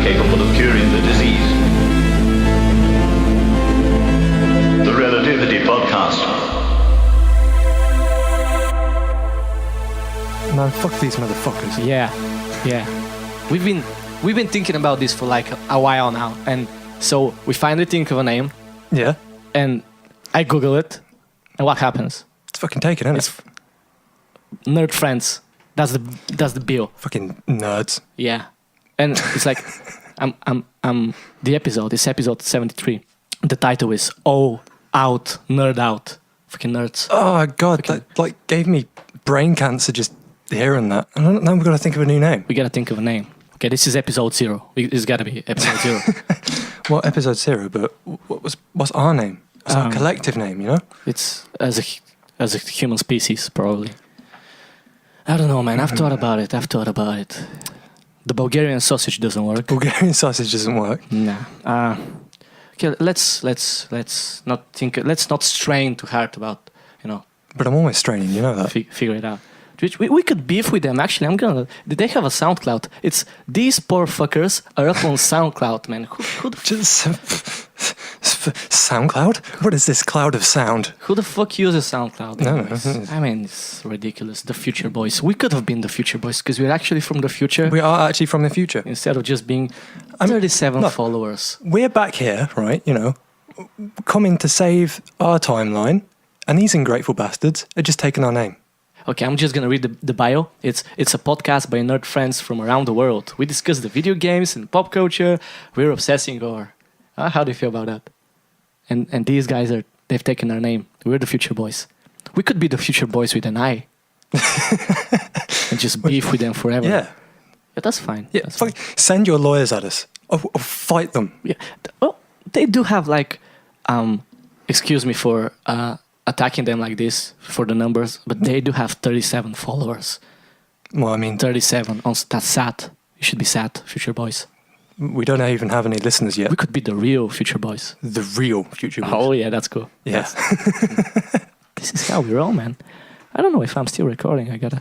capable of curing the disease. The Relativity Podcast. Man, fuck these motherfuckers. Yeah. We've been thinking about this for like a while now, and so we finally think of a name, Yeah? and I Google it, and what happens? It's fucking taken, isn't it? It's Nerd Friends. That's the bill. Fucking nerds. Yeah, and it's like the episode. It's episode 73. The title is "Oh Out Nerd Out." Fucking nerds. Oh, God, that like gave me brain cancer just hearing that. I don't know, we've got to think of a new name. We gotta think of a name. Okay, this is episode 0. It's gotta be episode 0. Well, episode 0, but what's our name? It's our collective name, you know? It's as a human species, probably. I don't know, man. I've thought about it. The Bulgarian sausage doesn't work. Bulgarian sausage doesn't work. Nah. Okay, let's not think. Let's not strain too hard about, But I'm always straining, you know that. figure it out. We could beef with them. Actually, Did they have a SoundCloud? It's these poor fuckers are up on SoundCloud, man. Who the SoundCloud? What is this cloud of sound? Who the fuck uses SoundCloud? No. I mean, it's ridiculous. The Future Boys. We could have been the Future Boys because we're actually from the future. We are actually from the future. Instead of just being 37 followers. We're back here, right, coming to save our timeline, and these ungrateful bastards are just taking our name. Okay, I'm just gonna read the bio. It's a podcast by nerd friends from around the world. We discuss the video games and pop culture. We're obsessing over. How do you feel about that? And these guys they've taken our name. We're the Future Boys. We could be the Future Boys with an I. And just beef with them forever. Yeah, That's fine. yeah. That's fine. Send your lawyers at us. Or fight them. Yeah. Well, they do have like, excuse me for attacking them like this for the numbers, but they do have 37 followers. Well, I mean, 37. That's sad. You should be sad, Future Boys. we don't even have any listeners yet. We could be the real Future Boys. The real future. Oh yeah, that's cool. Yeah. This is how we roll, man. I don't know if I'm still recording. I gotta.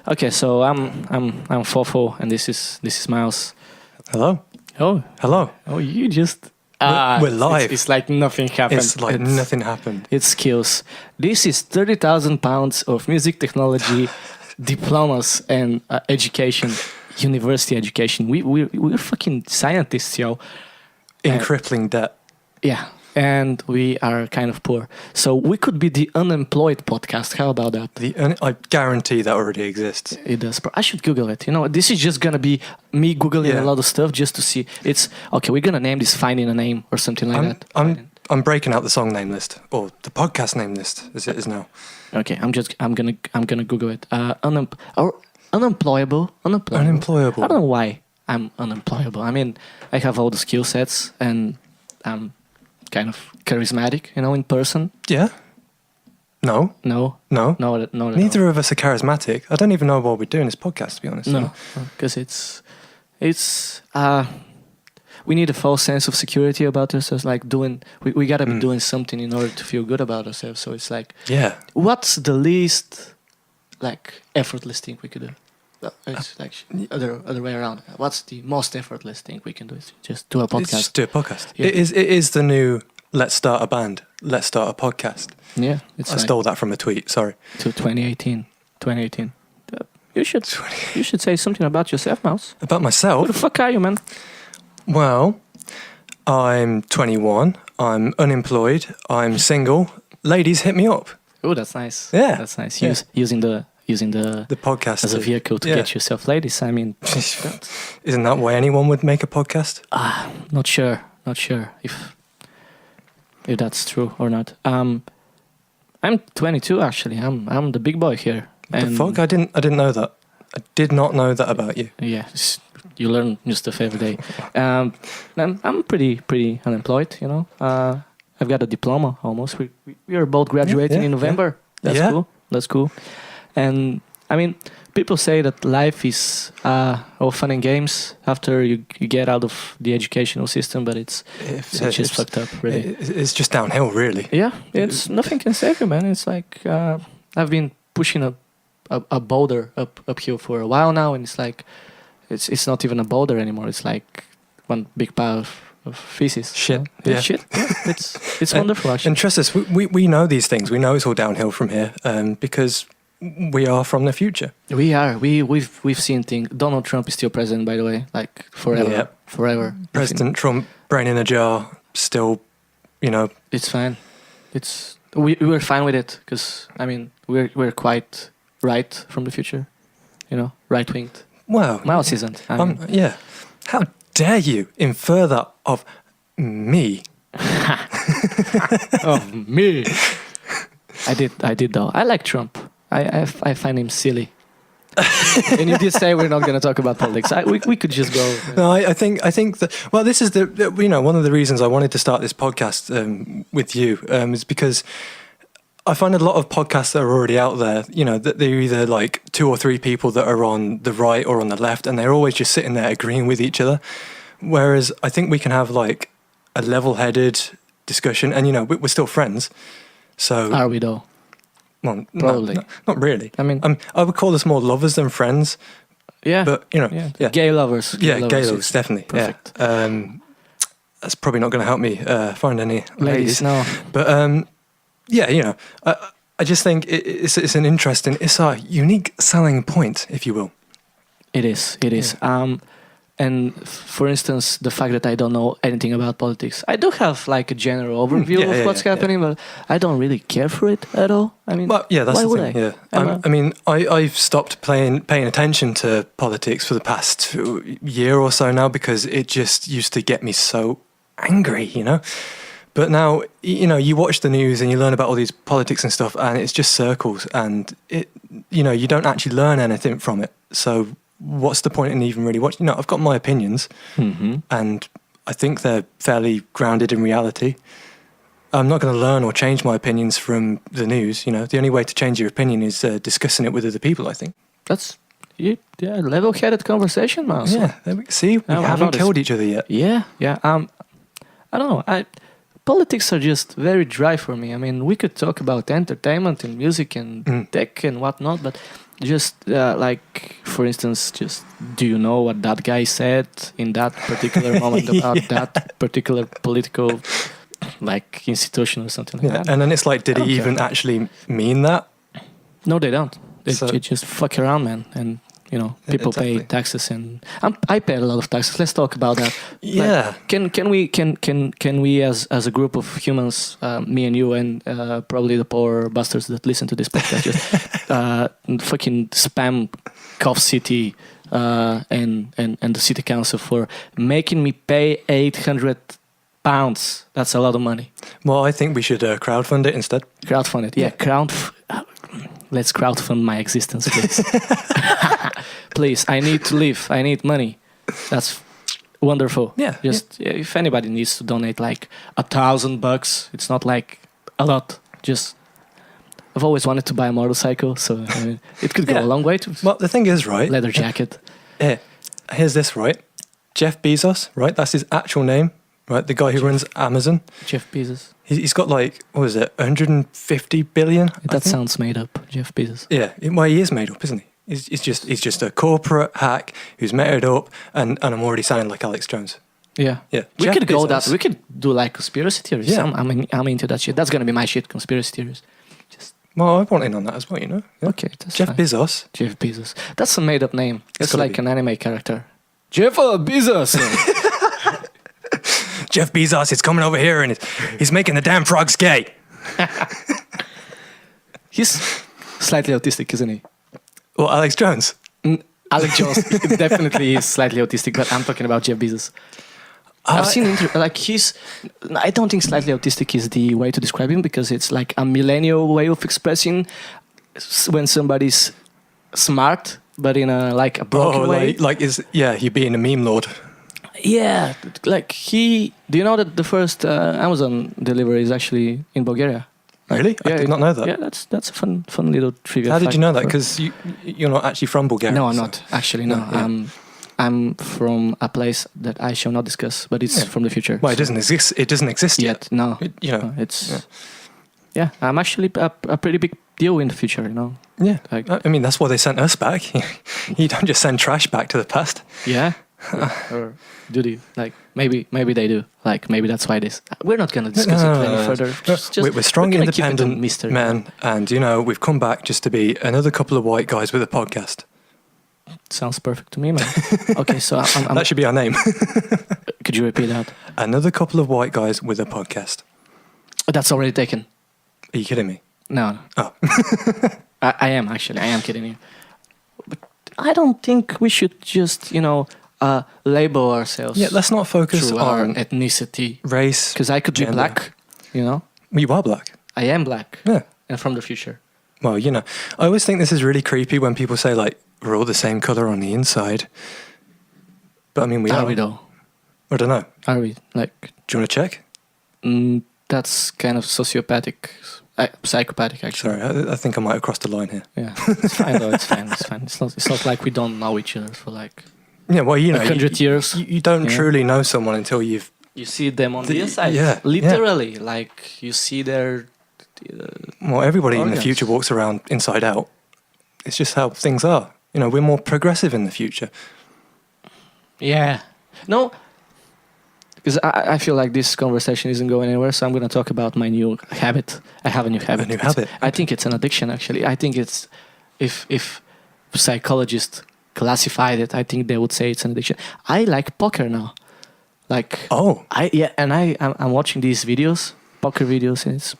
Okay, so I'm Fofo, and this is Miles. Hello. Oh, you just. We're live. It's like nothing happened. It's like nothing happened. It's skills. This is 30,000 pounds of music technology, diplomas, and education, university education. We're fucking scientists, yo. In crippling debt. Yeah, and we are kind of poor. So we could be the unemployed podcast. How about that? I guarantee that already exists. It does. I should Google it. This is just gonna be me Googling a lot of stuff just to see. It's okay. We're gonna name this "Finding a Name" or something like that. I'm breaking out the song name list or the podcast name list as it is now. Okay, I'm gonna Google it. Unemployable. Unemployable. I don't know why I'm unemployable. I mean, I have all the skill sets and I'm kind of charismatic, in person. Yeah. No. No. Neither of us are charismatic. I don't even know why we're doing this podcast, to be honest. No, because it's we need a false sense of security about ourselves. Like we gotta be doing something in order to feel good about ourselves. So it's like, what's the least effortless thing we could do? It's like other way around. What's the most effortless thing we can do? It's just do a podcast. Just do a podcast. Yeah. It is the new let's start a band, let's start a podcast. Yeah, I stole that from a tweet. Sorry. To 2018. You should say something about yourself, Mouse. About myself? Who the fuck are you, man? Well, I'm 21. I'm unemployed. I'm single. Ladies, hit me up. Oh, that's nice. Yeah, that's nice. Yeah. Using the podcast as a vehicle to get yourself ladies. I mean, isn't that why anyone would make a podcast? Not sure if that's true or not. I'm 22 actually. I'm the big boy here. The fuck? I didn't know that. I did not know that about you. Yeah, you learn new stuff every day. I'm pretty unemployed. I've got a diploma almost. We are both graduating in November. Yeah. That's cool. And I mean, people say that life is all fun and games after you get out of the educational system, but it's just fucked up, really. It's just downhill, really. Yeah, it's nothing can save you, man. It's like I've been pushing a boulder uphill for a while now, and it's like it's not even a boulder anymore. It's like one big pile of feces. Shit. Yeah. Yeah. Shit. Yeah. It's wonderful, actually. And trust us, we know these things. We know it's all downhill from here because we are from the future. We are. We've seen things. Donald Trump is still president, by the way, like forever. Yeah. Forever. President Trump, brain in a jar, still, It's fine. We're fine with it because I mean we're quite right from the future, right winged. Well, Miles isn't. I mean, yeah. How dare you infer that of me? oh me. I did though. I like Trump. I find him silly. And you did say we're not going to talk about politics. We could just go. No, I think that. Well, this is one of the reasons I wanted to start this podcast with you is because I find a lot of podcasts that are already out there. That they're either like 2 or 3 people that are on the right or on the left, and they're always just sitting there agreeing with each other. Whereas I think we can have like a level-headed discussion, and we're still friends. So are we though? Well, probably not really. I mean, I would call us more lovers than friends. Yeah, but yeah. Gay lovers. Gay lovers, definitely. Perfect. Yeah. That's probably not going to help me find any ladies. No, but I just think it's an interesting, it's a unique selling point, if you will. It is. Yeah. And for instance, the fact that I don't know anything about politics, I do have like a general overview of what's happening, but I don't really care for it at all. I mean, well, that's why the would thing. Yeah, I mean, I've stopped paying attention to politics for the past year or so now because it just used to get me so angry, But now, you watch the news and you learn about all these politics and stuff, and it's just circles, and you don't actually learn anything from it. So what's the point in even really watching? I've got my opinions, and I think they're fairly grounded in reality. I'm not going to learn or change my opinions from the news. The only way to change your opinion is discussing it with other people, I think. That's level-headed conversation, Miles. Yeah, see, we haven't killed each other yet. Yeah. I don't know. Politics are just very dry for me. I mean, we could talk about entertainment and music and tech and whatnot, but just like, for instance, just do you know what that guy said in that particular moment about that particular political like institution or something like that? And then it's like, did he even actually mean that? No, they don't. They just fuck around, man. And people pay taxes, and I pay a lot of taxes. Let's talk about that. Yeah. Like, can we as a group of humans, me and you and probably the poor bastards that listen to this podcast, just fucking spam Cough City and the city council for making me pay £800? That's a lot of money. Well, I think we should crowdfund it instead. Crowdfund it, yeah. Let's crowdfund my existence, please. Please, I need to live. I need money. That's wonderful. Yeah. Just if anybody needs to donate like $1,000, it's not like a lot. Just I've always wanted to buy a motorcycle, so I mean, it could go a long way. Well, the thing is, right? Leather jacket. Here's this, right? Jeff Bezos, right? That's his actual name, right? The guy who runs Amazon. Jeff Bezos. He's got like, what is it, 150 billion? That sounds made up, Jeff Bezos. Yeah, well, he is made up, isn't he? He's just a corporate hack who's made it up, and I'm already sounding like Alex Jones. Yeah. We Jeff could go Bezos. that. We could do like conspiracy theories. Yeah. I'm into that shit. That's gonna be my shit. Conspiracy theories. Well, I want in on that as well, Yeah. Okay, that's Jeff fine. Bezos. Jeff Bezos. That's a made up name. It's gotta like be. an anime character. Jeff Bezos. Jeff Bezos is coming over here and he's making the damn frogs gay. He's slightly autistic, isn't he? Well, Alex Jones. Alex Jones definitely is slightly autistic, but I'm talking about Jeff Bezos. I've seen I don't think slightly autistic is the way to describe him, because it's like a millennial way of expressing when somebody's smart, but in a like a broken way. He being a meme lord. Yeah, like do you know that the first Amazon delivery is actually in Bulgaria? Really? I did not know that. Yeah, that's a fun little trivia. How did you know that? Because you're not actually from Bulgaria. No, I'm not actually. No, I'm from a place that I shall not discuss, but it's from the future. Well, it doesn't exist. It doesn't exist yet. No, I'm actually a pretty big deal in the future. Yeah, I mean that's why they sent us back. You don't just send trash back to the past. Yeah, Or do they? Like, maybe they do. Like, maybe that's why this. We're not going to discuss it any further. We're strong, we're gonna keep it a independent mystery. men, and we've come back just to be another couple of white guys with a podcast. Sounds perfect to me, man. Okay, so I'm that should be our name. Could you repeat that? Another couple of white guys with a podcast. That's already taken. Are you kidding me? No. Oh. I am actually. I am kidding you. But I don't think we should just, label ourselves. Yeah, let's not focus through on our ethnicity, race. Because I could gender. be black. You are black. I am black. Yeah. And from the future. Well, I always think this is really creepy when people say like we're all the same color on the inside. But I mean, we are. Are we though? I don't know. Are we? Like, do you want to check? That's kind of psychopathic, actually. Sorry, I think I might have crossed the line here. Yeah, it's fine though. It's fine. It's fine. It's not like we don't know each other for like. Yeah, well, 100 years. You don't truly know someone until you see them on the inside. Yeah, literally, like you see their. Well, everybody organs. in the future walks around inside out. It's just how things are. We're more progressive in the future. Yeah. No. Because I feel like this conversation isn't going anywhere, so I'm going to talk about my new habit. I have a new habit. I think it's an addiction, actually. I think it's, if psychologists classified it, I think they would say it's an addiction. I like poker now. Like, I'm watching these videos, poker videos, and it's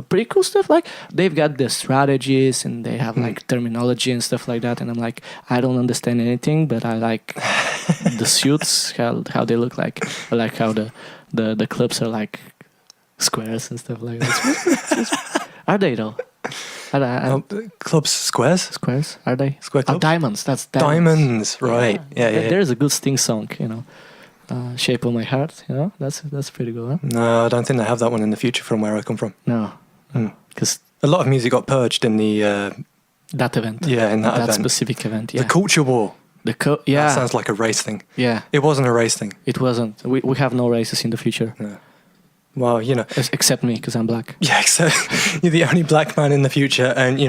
pretty cool stuff. Like, they've got the strategies and they have like terminology and stuff like that, and I'm like, I don't understand anything, but I like the suits, how they look like. I like how the clubs are like squares and stuff like that. Are they though? Clubs squares? Squares? Are they? Square clubs? Diamonds. That's diamonds. Right. Yeah. There's a good Sting song, Shape of My Heart, that's pretty good, huh? No, I don't think they have that one in the future from where I come from. No, because a lot of music got purged in the that event. Yeah, in that event. Specific event. Yeah. The culture war. Yeah. That sounds like a race thing. Yeah. It wasn't a race thing. It wasn't. We have no races in the future. No. Well, except me, because I'm black. Yeah, except you're the only black man in the future, and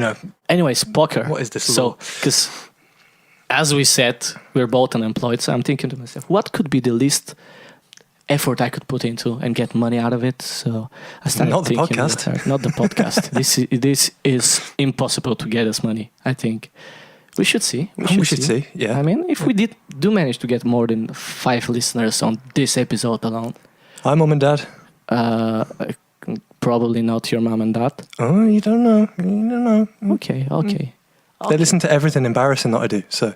Anyways, poker. What is this? So, because as we said, we're both unemployed, so I'm thinking to myself, what could be the least effort I could put into and get money out of it? So I started not the thinking podcast. Not the podcast. This is impossible to get us money, I think. We should see. We should see. Yeah. I mean, if we do manage to get more than 5 listeners on this episode alone. Hi, Mom and Dad. Probably not your mom and dad. Oh, you don't know. Okay. They listen to everything embarrassing that I do, so,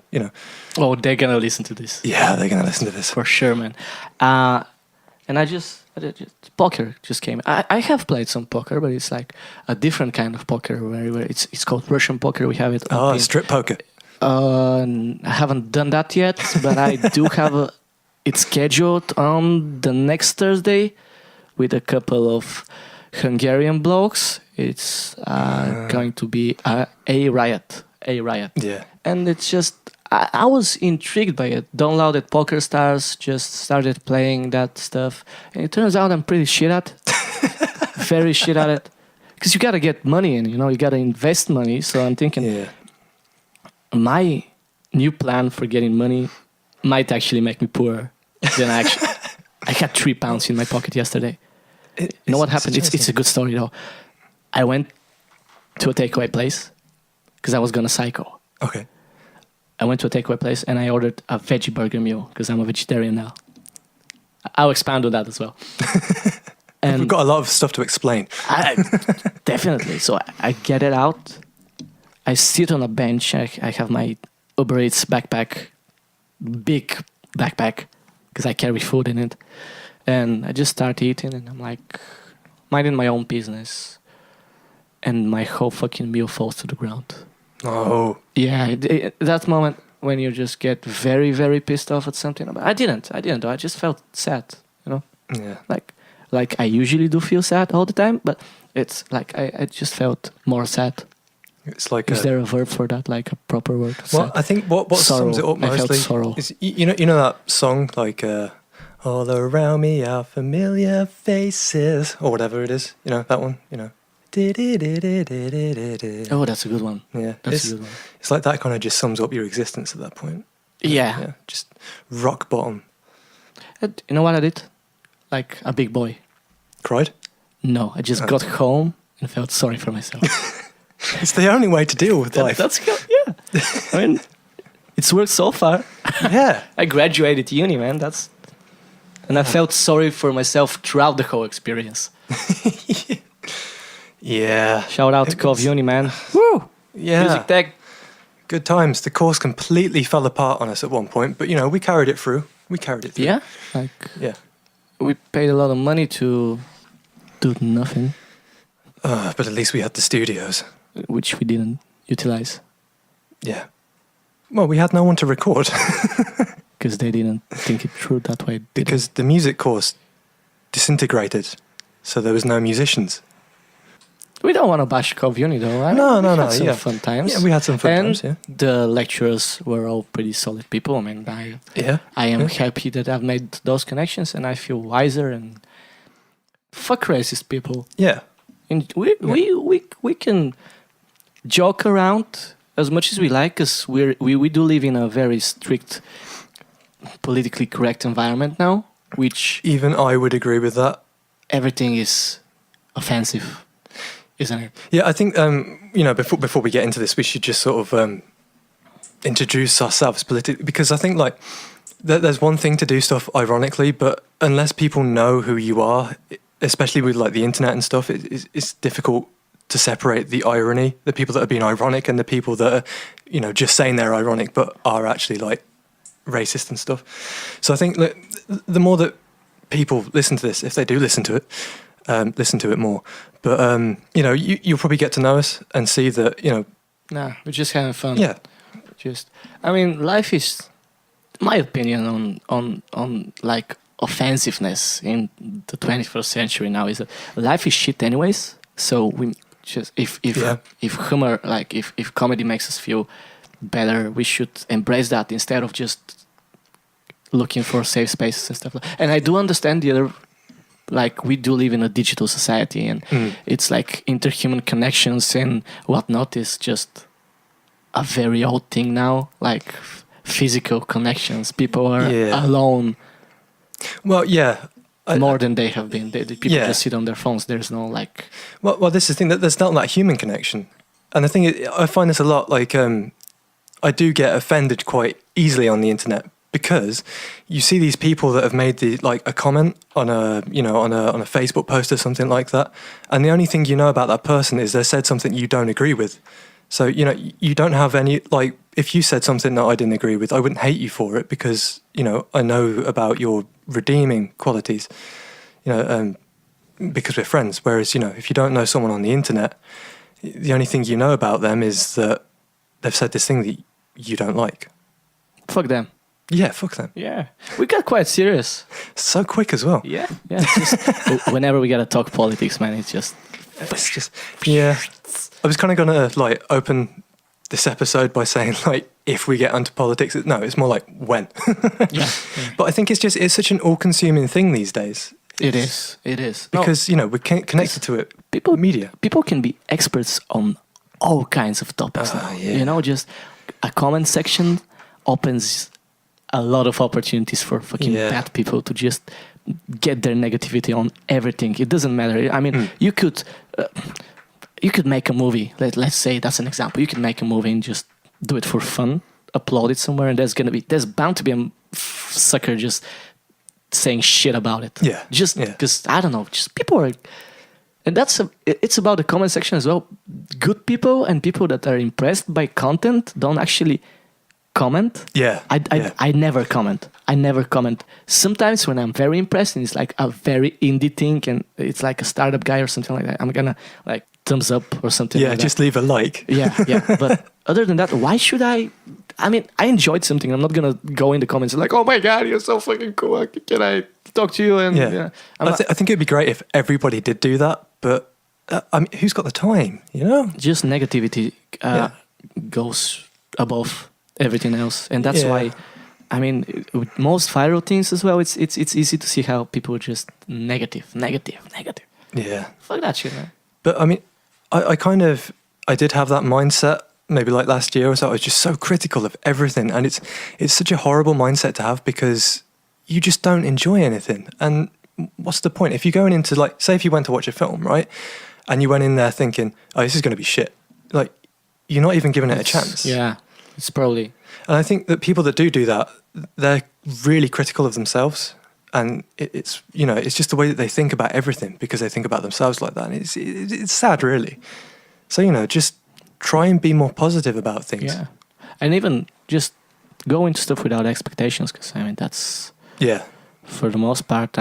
Oh, they're going to listen to this. Yeah, they're going to listen to this. For sure, man. And I just poker just came. I have played some poker, but it's like a different kind of poker where it's called Russian poker. We have it. Strip poker. I haven't done that yet, but I do have it scheduled on the next Thursday with a couple of Hungarian blokes. It's going to be a riot. Yeah. And it's just, I was intrigued by it. Downloaded Poker Stars, just started playing that stuff. And it turns out I'm pretty shit at it. Very shit at it. Because you got to get money in, you got to invest money. So I'm thinking, my new plan for getting money might actually make me poorer than I had £3 in my pocket yesterday. You know what happened? It's a good story though. I went to a takeaway place because I was gonna cycle. Okay. I went to a takeaway place and I ordered a veggie burger meal because I'm a vegetarian now. I'll expand on that as well. And we've got a lot of stuff to explain. Definitely. So I get it out. I sit on a bench. I have my Uber Eats backpack, big backpack, because I carry food in it. And I just start eating and I'm like, minding my own business. And my whole fucking meal falls to the ground. Oh. Yeah, that moment when you just get very, very pissed off at something. I didn't though. I just felt sad, Yeah. Like I usually do feel sad all the time, but it's like I just felt more sad. It's like is there a verb for that, like a proper word? Well, I think what sums it up mostly is you know that song like all around me are familiar faces or whatever it is. That one. Oh, that's a good one. Yeah, that's a good one. It's like that kind of just sums up your existence at that point. Yeah. Just rock bottom. And you know what I did? Like a big boy. Cried? No, I just got home and felt sorry for myself. It's the only way to deal with life. That's good. Yeah. I mean, it's worked so far. Yeah. I graduated uni, man. And I felt sorry for myself throughout the whole experience. Yeah. Shout out to Cove Uni, man. Woo! Yeah. Music tech. Good times. The course completely fell apart on us at one point, but we carried it through. Yeah. Like, yeah. we paid a lot of money to do nothing, But at least we had the studios. which we didn't utilize Yeah. Well, we had no one to record because they didn't think it through that way. because the music course disintegrated, so there was no musicians. We don't want to bash Cove Uni though. I mean, No, we had some yeah. fun times. Yeah, we had some fun and times, yeah. the lecturers were all pretty solid people. I mean, I am happy that I've made those connections, and I feel wiser. And fuck racist people. Yeah. And we can joke around as much as we like, because we do live in a very strict, politically correct environment now, which Even I would agree with that. everything is offensive, isn't it? Yeah, I think before we get into this, we should just sort of introduce ourselves politically, because I think like there's one thing to do stuff ironically, but unless people know who you are, especially with like the internet and stuff, it's difficult to separate the irony, the people that are being ironic, and the people that are just saying they're ironic but are actually like racist and stuff. So I think that the more that people listen to this, if they do listen to it more. But you'll probably get to know us and see that Nah, we're just having fun. yeah, I mean, life is, my opinion on like offensiveness in the 21st century now is that life is shit anyways. So we just if humor, like if comedy makes us feel better, we should embrace that instead of just looking for safe spaces and stuff. And I do understand the other, like we do live in a digital society, and it's like interhuman connections and whatnot is just a very old thing now. Like physical connections, people are alone. Well, yeah. More than they have been. The people Yeah. just sit on their phones. There's no like. Well, this is the thing, that there's not that human connection, and I think I find this a lot. Like, I do get offended quite easily on the internet, because you see these people that have made a comment on a Facebook post or something like that, and the only thing you know about that person is they said something you don't agree with. So you don't have any, like, if you said something that I didn't agree with, I wouldn't hate you for it, because I know about your redeeming qualities, because we're friends. Whereas if you don't know someone on the internet, the only thing you know about them is that they've said this thing that you don't like. Fuck them. Yeah, fuck them. Yeah, we got quite serious. So quick as well. Yeah. Just, whenever we gotta talk politics, man, it's just yeah. I was kind of gonna like open this episode by saying like, if we get onto politics, no, it's more like when. yeah. But I think it's such an all-consuming thing these days. It is Because we're connected to it. People can be experts on all kinds of topics now. Yeah. Just a comment section opens a lot of opportunities for fucking bad people to just get their negativity on everything. It doesn't matter. I mean, you could make a movie. Let's say that's an example. You could make a movie and just do it for fun, upload it somewhere, and there's bound to be a sucker just saying shit about it. Yeah. Just because I don't know. Just people are, and it's about the comment section as well. Good people and people that are impressed by content don't actually comment. Yeah. I never comment. Sometimes when I'm very impressed and it's like a very indie thing and it's like a startup guy or something like that, I'm gonna like thumbs up or something. Yeah, like just that. leave a like. Yeah. But other than that, why should I? I mean, I enjoyed something. I'm not gonna go in the comments and like, oh my god, you're so fucking cool. Can I talk to you? And I think it'd be great if everybody did do that. But I mean, who's got the time? Just negativity goes above everything else, and that's why. I mean, with most viral things as well, it's easy to see how people are just negative. Yeah. Fuck that shit, man. But I mean, I did have that mindset maybe like last year or so, I was just so critical of everything, and it's such a horrible mindset to have because you just don't enjoy anything. And what's the point if you're going into, like, say if you went to watch a film, right, and you went in there thinking, oh, this is going to be shit, like, you're not even giving it a chance. Yeah, it's probably. And I think that people that do that, they're really critical of themselves, and it's it's just the way that they think about everything because they think about themselves like that, and it's sad, really. So just try and be more positive about things. Yeah, and even just go into stuff without expectations, because I mean that's for the most part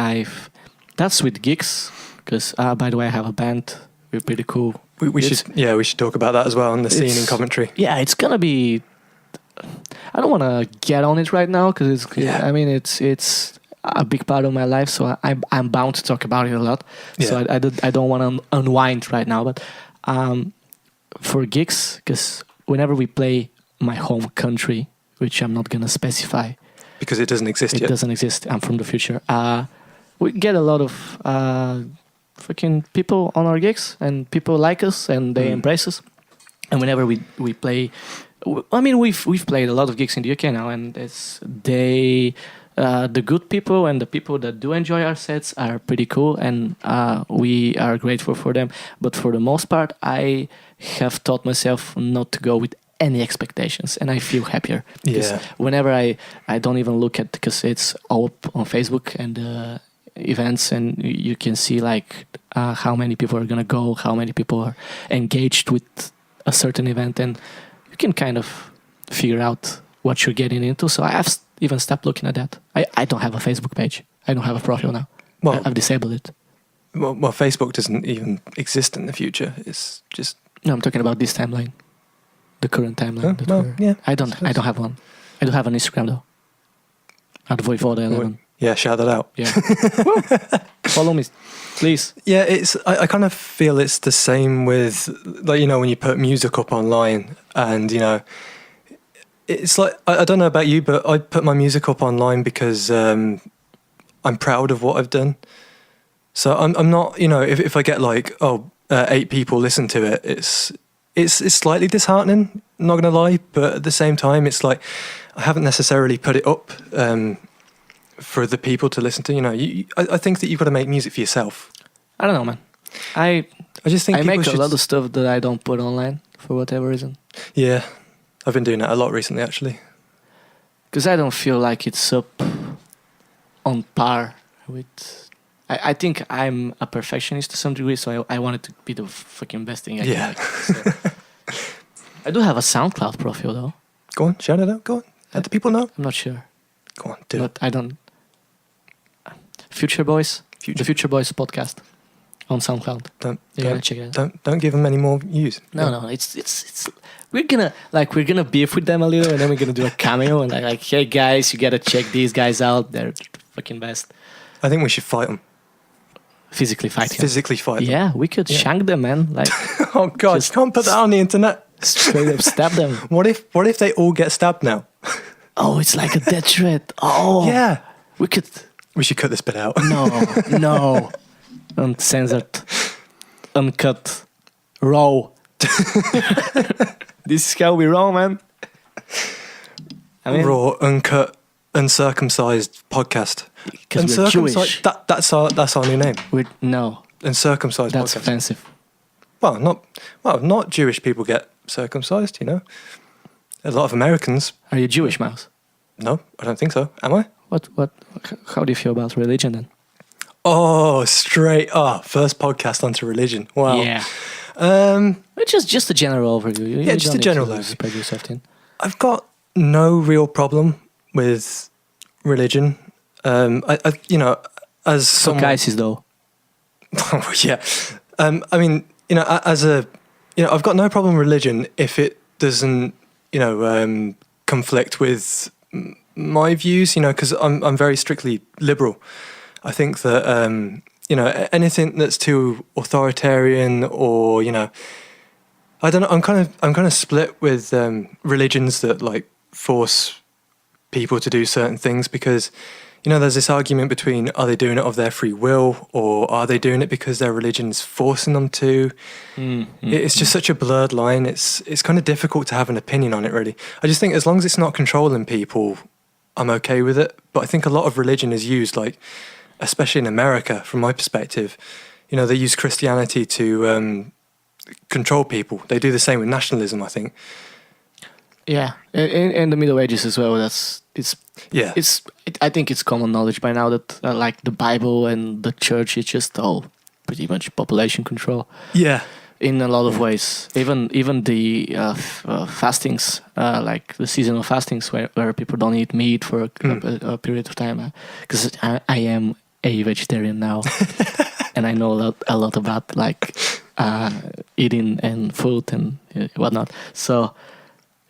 that's with gigs, because by the way, I have a band. We're pretty cool. We should talk about that as well, on the scene in Coventry. Yeah, it's gonna be. I don't want to get on it right now because I mean it's a big part of my life, so I'm bound to talk about it a lot. Yeah. So I don't want to unwind right now, but for gigs, because whenever we play my home country, which I'm not gonna specify because it doesn't exist yet. It doesn't exist. I'm from the future. We get a lot of fucking people on our gigs, and people like us, and they embrace us. And whenever we play, I mean, we've played a lot of gigs in the UK now, and the good people and the people that do enjoy our sets are pretty cool, and we are grateful for them. But for the most part, I have taught myself not to go with any expectations, and I feel happier. Because whenever I don't even look at, because it's all up on Facebook and events, and you can see like how many people are gonna go, how many people are engaged with a certain event, and you can kind of figure out what you're getting into. So I have even stopped looking at that. I don't have a Facebook page. I don't have a profile now. Well, I've disabled it. Well, Facebook doesn't even exist in the future. It's just... No, I'm talking about this timeline. The current timeline. I don't have one. I do have an Instagram though. At Voivoda 11. Yeah, shout that out. Yeah. Follow me, please. Yeah, I kind of feel it's the same with, like, when you put music up online, and it's like, I don't know about you, but I put my music up online because I'm proud of what I've done. So I'm not, if I get like 8 people listen to it, it's slightly disheartening, not gonna lie, but at the same time, it's like I haven't necessarily put it up for the people to listen to. I think that you've got to make music for yourself. I don't know, man. I just think I make a lot of stuff that I don't put online for whatever reason. Yeah, I've been doing that a lot recently, actually. Because I don't feel like it's up on par with... I think I'm a perfectionist to some degree, so I want it to be the fucking best thing I can make. So. I do have a SoundCloud profile, though. Go on, shout it out, go on. Let the people know. I'm not sure. Go on, do it. I don't... Future Boiz. The Future Boiz podcast on SoundCloud. Don't check it out. Don't give them any more views. No. It's we're gonna beef with them a little, and then we're gonna do a cameo and like, hey guys, you gotta check these guys out. They're the fucking best. I think we should fight them. Physically fight them. Yeah, we could shank them, man. Like, oh god, you can't put that on the internet. Straight up stab them. What if they all get stabbed now? Oh, it's like a death threat. Oh yeah, we should cut this bit out. No. Uncensored, uncut, raw. This is how we roll, man. Raw, uncut, uncircumcised podcast. Because we're Jewish. That's our new name. Uncircumcised. That's podcast. offensive. Not Jewish people get circumcised. A lot of Americans. Are you Jewish, Mouse? No, I don't think so. Am I? What? How do you feel about religion then? Oh, first podcast onto religion. Wow. Yeah. Just a general overview. Just a general overview. In. I've got no real problem with religion. As someone... ISIS though. Yeah. I've got no problem with religion if it doesn't, conflict with my views, because I'm very strictly liberal. I think that, anything that's too authoritarian or, I don't know, I'm kind of split with religions that like force people to do certain things because, there's this argument between, are they doing it of their free will, or are they doing it because their religion's forcing them to? It's just such a blurred line. It's kind of difficult to have an opinion on it, really. I just think as long as it's not controlling people, I'm okay with it. But I think a lot of religion is used, like, especially in America, from my perspective, they use Christianity to control people. They do the same with nationalism, I think. Yeah, in the Middle Ages as well. I think it's common knowledge by now that like the Bible and the church is just pretty much population control. Yeah, in a lot of ways. Even the fastings, like the seasonal fastings, where people don't eat meat for a period of time. Because I am a vegetarian now, and I know a lot about like eating and food and whatnot. So.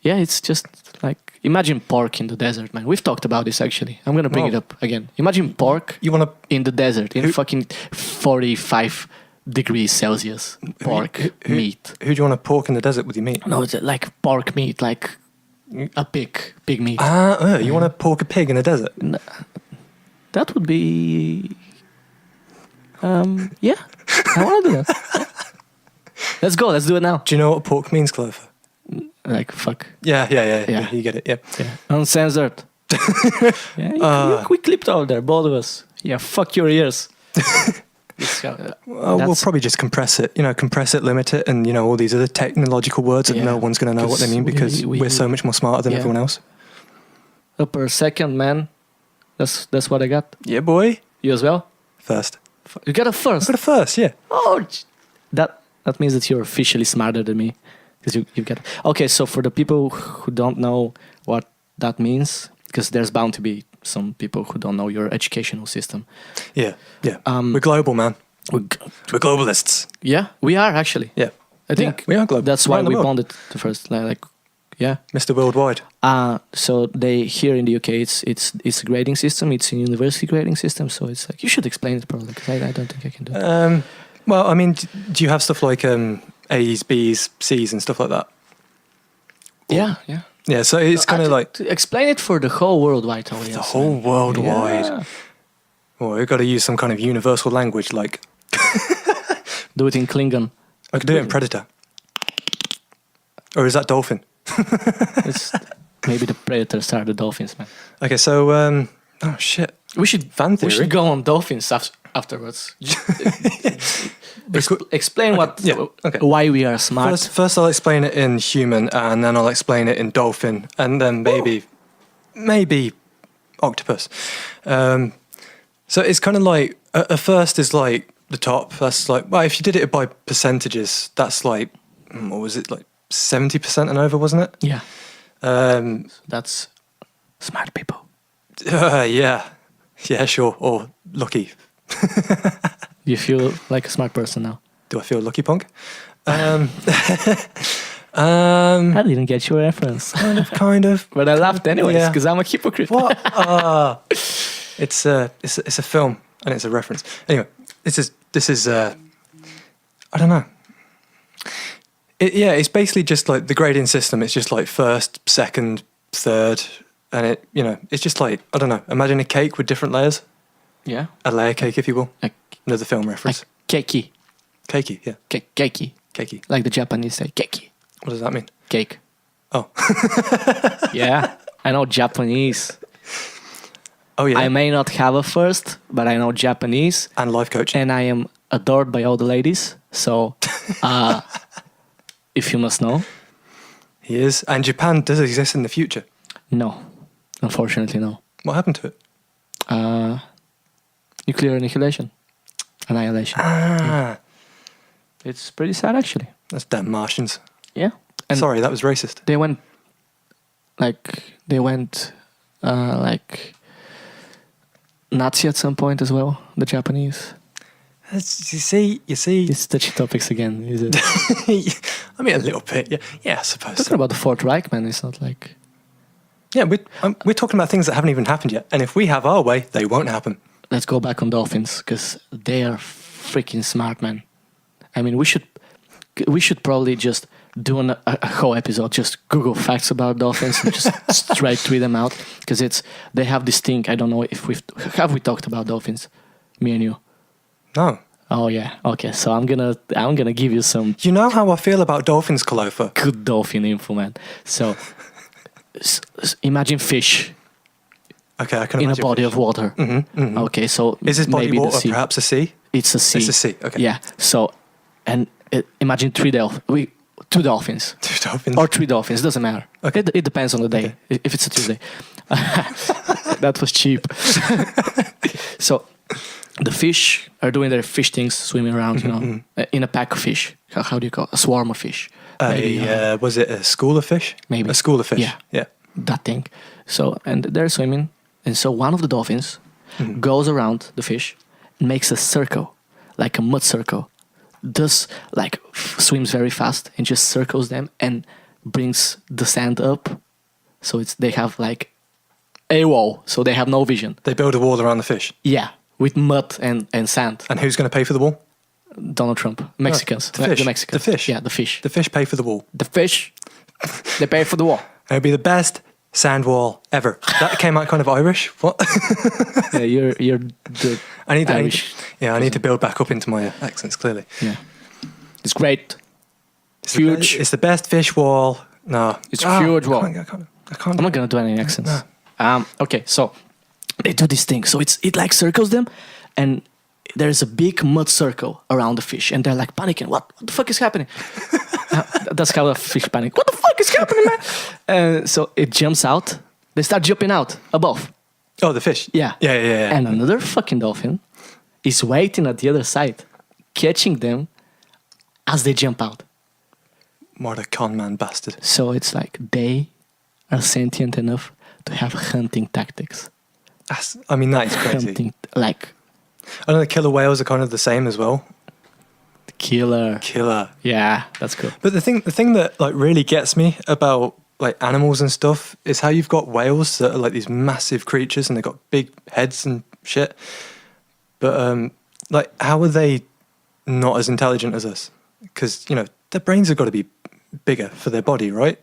Yeah, it's just like, imagine pork in the desert, man. We've talked about this, actually. I'm going to bring it up again. Imagine pork in the desert, in fucking 45 degrees Celsius. Pork, meat. Who do you want to pork in the desert with your meat? No, it's like pork meat, like a pig meat. You want to pork a pig in the desert? That would be... yeah, I want to do that. Let's go, let's do it now. Do you know what pork means, Clover? Like fuck. Yeah. You get it. Yeah. Uncensored. We clipped all there, both of us. Yeah, fuck your ears. We'll probably just compress it. Compress it, limit it, and all these other technological words that no one's going to know what they mean because we're so much more smarter than everyone else. Per second, man. That's what I got. Yeah, boy. You as well. First. You got a first. I got a first. Yeah. Oh, that means that you're officially smarter than me. Because you get... Okay, so for the people who don't know what that means, because there's bound to be some people who don't know your educational system. Yeah. We're global, man. We're globalists. Yeah, we are actually. Yeah. I think we are global. That's why we bonded the first. Yeah. Mr. Worldwide. So here in the UK, it's a grading system. It's a university grading system. So it's like, you should explain it probably, because I don't think I can do it. Well, I mean, do you have stuff like... A's, B's, C's, and stuff like that? Yeah. Yeah, so it's kind of like... Explain it for the whole worldwide audience. The whole worldwide. Yeah. Well, we've got to use some kind of universal language, like... Do it in Klingon. I could do it in Predator. Or is that Dolphin? Maybe the Predators are the Dolphins, man. Okay, so... oh, shit. We should go on Dolphins afterwards. Explain why we are smart. First I'll explain it in human, and then I'll explain it in dolphin, and then maybe octopus. So it's kind of like, at first is like the top. That's like, well, if you did it by percentages, that's like, what was it, like 70% and over, wasn't it? Yeah. That's smart people. Yeah, sure. Or lucky. You feel like a smart person now. Do I feel lucky, punk? I didn't get your reference. Kind of. But I laughed anyways, because I'm a hypocrite. What? It's a film, and it's a reference. Anyway, this is I don't know. It's basically just like the grading system. It's just like first, second, third, and it's just like, I don't know. Imagine a cake with different layers. Yeah. A layer cake, if you will. Another film reference. Keiki. Keiki, yeah. Keiki. Like the Japanese say, keiki. What does that mean? Cake. Oh. Yeah, I know Japanese. Oh, yeah. I may not have a first, but I know Japanese. And life coaching. And I am adored by all the ladies. So, if you must know. He is. And Japan does exist in the future. No. Unfortunately, no. What happened to it? Nuclear annihilation. Yeah. It's pretty sad, actually. That's damn Martians. Yeah. And sorry, that was racist. They went Nazi at some point as well, the Japanese. You see. It's touchy topics again, is it? I mean, a little bit, yeah, I suppose. Talking about the Fourth Reich, man, it's not like... Yeah, we're talking about things that haven't even happened yet. And if we have our way, they won't happen. Let's go back on dolphins, because they are freaking smart, man. I mean, we should probably just doing a whole episode, just Google facts about dolphins and just straight tweet them out, because they have this thing. I don't know if we talked about dolphins, me and you. No. Oh yeah. Okay. So I'm gonna give you some. You know how I feel about dolphins, Kalofa. Good dolphin info, man. So imagine fish. Okay, I can in a imagine body fish. of water. Mm-hmm, mm-hmm. Okay, so is this body maybe water the sea. perhaps a sea? It's a sea. It's a sea. Okay. Yeah. So and imagine two dolphins. Two dolphins. Or 3 dolphins, doesn't matter. Okay. It depends on the day. Okay. If it's a Tuesday. That was cheap. So the fish are doing their fish things, swimming around, in a pack of fish. How do you call it? A swarm of fish. Was it a school of fish? Maybe. A school of fish. Yeah. That thing. So, and they're swimming. And so one of the dolphins goes around the fish and makes a circle, like a mud circle. Does like swims very fast and just circles them and brings the sand up. So they have like a wall, so they have no vision. They build a wall around the fish. Yeah, with mud and sand. And who's going to pay for the wall? Donald Trump. Mexicans. The fish. The Mexicans. The fish. Yeah, the fish. The fish pay for the wall. The fish, they pay for the wall. It would be the best sand wall ever. That came out kind of Irish. What? Yeah, you're the Irish. I need to build back up into my accents, clearly. Yeah. It's great. It's Huge. It's the best fish wall. No. It's a huge wall. I can't. I'm not going to do any accents. No. Okay, so they do this thing. So it like circles them, and there's a big mud circle around the fish, and they're like panicking. What the fuck is happening? That's how a fish panic. What the fuck is happening, man? So it jumps out. They start jumping out above. Oh, the fish. Yeah. Yeah. And another fucking dolphin is waiting at the other side, catching them as they jump out. What a con man bastard. So it's like they are sentient enough to have hunting tactics. That is crazy. Hunting, like I know the killer whales are kind of the same as well. Killer. Yeah, that's cool. But the thing that like really gets me about like animals and stuff is how you've got whales that are like these massive creatures and they've got big heads and shit. But like how are they not as intelligent as us? Because their brains have got to be bigger for their body, right?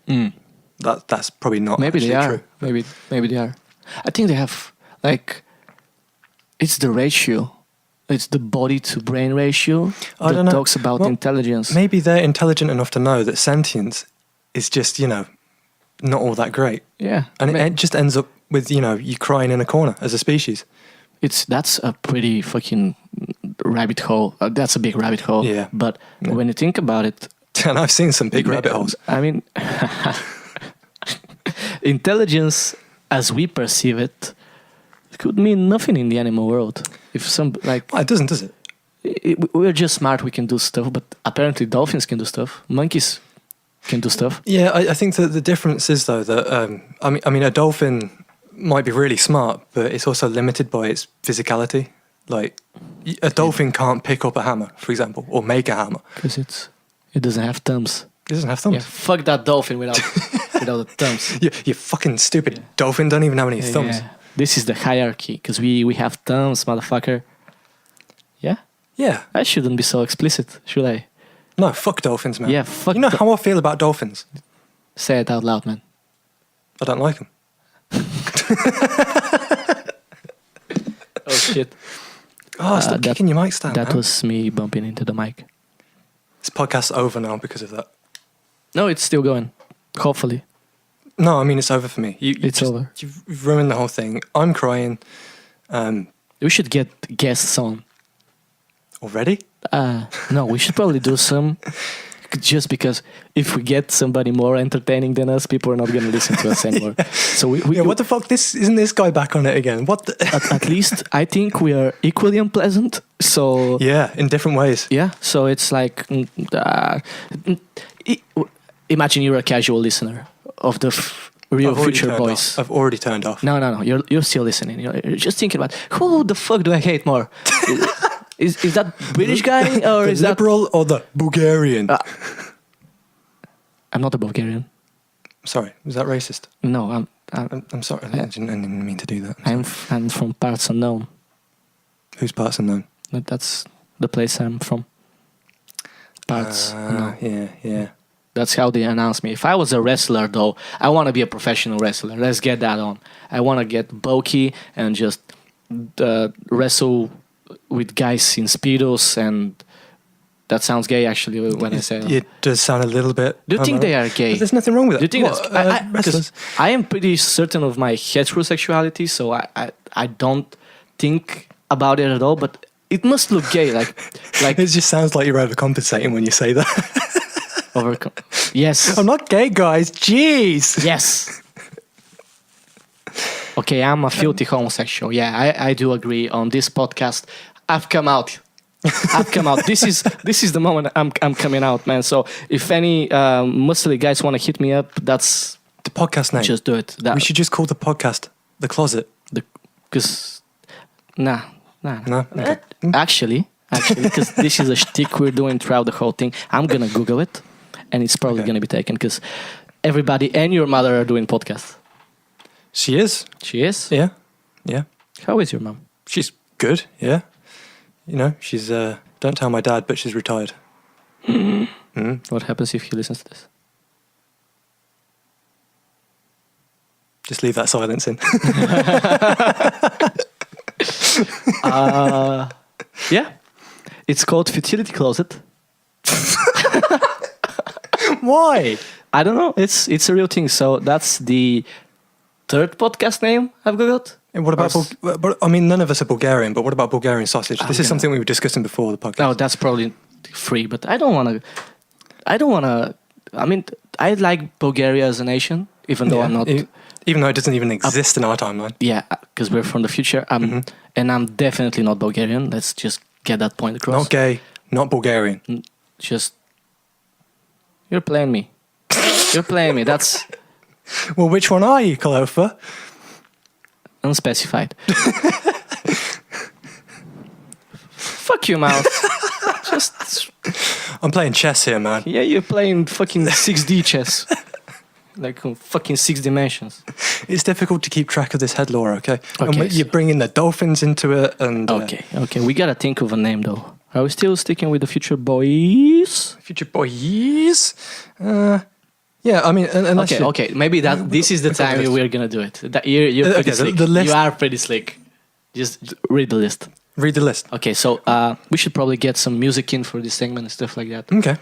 That's probably not. Maybe they are. True. Maybe they are. I think they have like it's the ratio. It's the body to brain ratio I that don't know. talks about intelligence. Maybe they're intelligent enough to know that sentience is just not all that great. Yeah, And it just ends up with you crying in a corner as a species. That's a pretty fucking rabbit hole. That's a big rabbit hole. Yeah. But when you think about it, And I've seen some big rabbit holes. I mean, intelligence as we perceive it could mean nothing in the animal world. If Well, it doesn't, does it? We're just smart, we can do stuff, but apparently dolphins can do stuff. Monkeys can do stuff. Yeah, I think that the difference is though that I mean a dolphin might be really smart, but it's also limited by its physicality. Like a dolphin can't pick up a hammer, for example, or make a hammer Because it doesn't have thumbs. It doesn't have thumbs. Yeah, fuck that dolphin without the thumbs. You fucking stupid dolphin don't even have any thumbs. Yeah. This is the hierarchy, because we have thumbs, motherfucker. Yeah? Yeah. I shouldn't be so explicit, should I? No, fuck dolphins, man. Yeah, fuck. You know how I feel about dolphins? Say it out loud, man. I don't like them. Oh shit! Stop kicking your mic stand. That man. was me bumping into the mic. This podcast's over now because of that. No, it's still going. Hopefully. No, I mean it's over for me. It's over. You've ruined the whole thing. I'm crying. We should get guests on. Already? No, we should probably do some. Just because if we get somebody more entertaining than us, people are not going to listen to us anymore. So we what the fuck? Isn't this guy back on it again? What? at least I think we are equally unpleasant. So yeah, in different ways. yeah. So it's like imagine you're a casual listener of the Real Future Boys. I've already turned off. No. You're still listening. You're just thinking about who the fuck do I hate more? Is that British guy or the is liberal or the Bulgarian? I'm not a Bulgarian. Sorry, was that racist? No, I'm sorry. I didn't mean to do that. I'm from parts unknown. Whose parts unknown? That's the place I'm from. Parts unknown. Yeah. That's how they announce me. If I was a wrestler, though, I want to be a professional wrestler. Let's get that on. I want to get bulky and just wrestle with guys in speedos, and that sounds gay actually when I say it. It does sound a little bit. Do you think they are gay? But there's nothing wrong with it. Do you think that's wrestlers? I am pretty certain of my heterosexuality, so I don't think about it at all. But it must look gay, like It just sounds like you're overcompensating when you say that. Yes. I'm not gay, guys. Jeez. Yes. Okay, I'm a filthy homosexual. Yeah, I do agree. On this podcast, I've come out. This is the moment I'm coming out, man. So if any Muslim guys want to hit me up, that's The podcast name. just do it. We should just call the podcast The Closet. Because nah. No? Okay. Actually, because this is a shtick we're doing throughout the whole thing. I'm gonna Google it, and it's probably gonna be taken because everybody and your mother are doing podcasts. She is. She is. Yeah. Yeah. How is your mom? She's good. Yeah. You know, she's, don't tell my dad, but she's retired. What happens if he listens to this? Just leave that silence in. Yeah, it's called Fertility Closet. Why? I don't know. It's a real thing. So that's the third podcast name I've googled. And what about, but I mean, none of us are Bulgarian, but what about Bulgarian sausage? This is something we were discussing before the podcast. Oh, that's probably free, but I don't want to. I mean, I like Bulgaria as a nation, even though I'm not. Even though it doesn't even exist in our timeline. Yeah, because we're from the future. And I'm definitely not Bulgarian. Let's just get that point across. Not gay, not Bulgarian. Just you're playing me. You're playing me. That's Well, which one are you, Kalofa? unspecified. Fuck you, mouth. Just I'm playing chess here, man. yeah, you're playing fucking 6D chess. Like fucking 6 dimensions. It's difficult to keep track of this head lore, okay? Okay, And you're bringing the dolphins into it, and Okay. We gotta think of a name though. Are we still sticking with the Future Boys? Future Boiz. Yeah, I mean, unless Okay. Maybe this is the time we're gonna do it. You're pretty slick. the list. You are pretty slick. Just read the list. Read the list. Okay, so we should probably get some music in for this segment and stuff like that. Okay.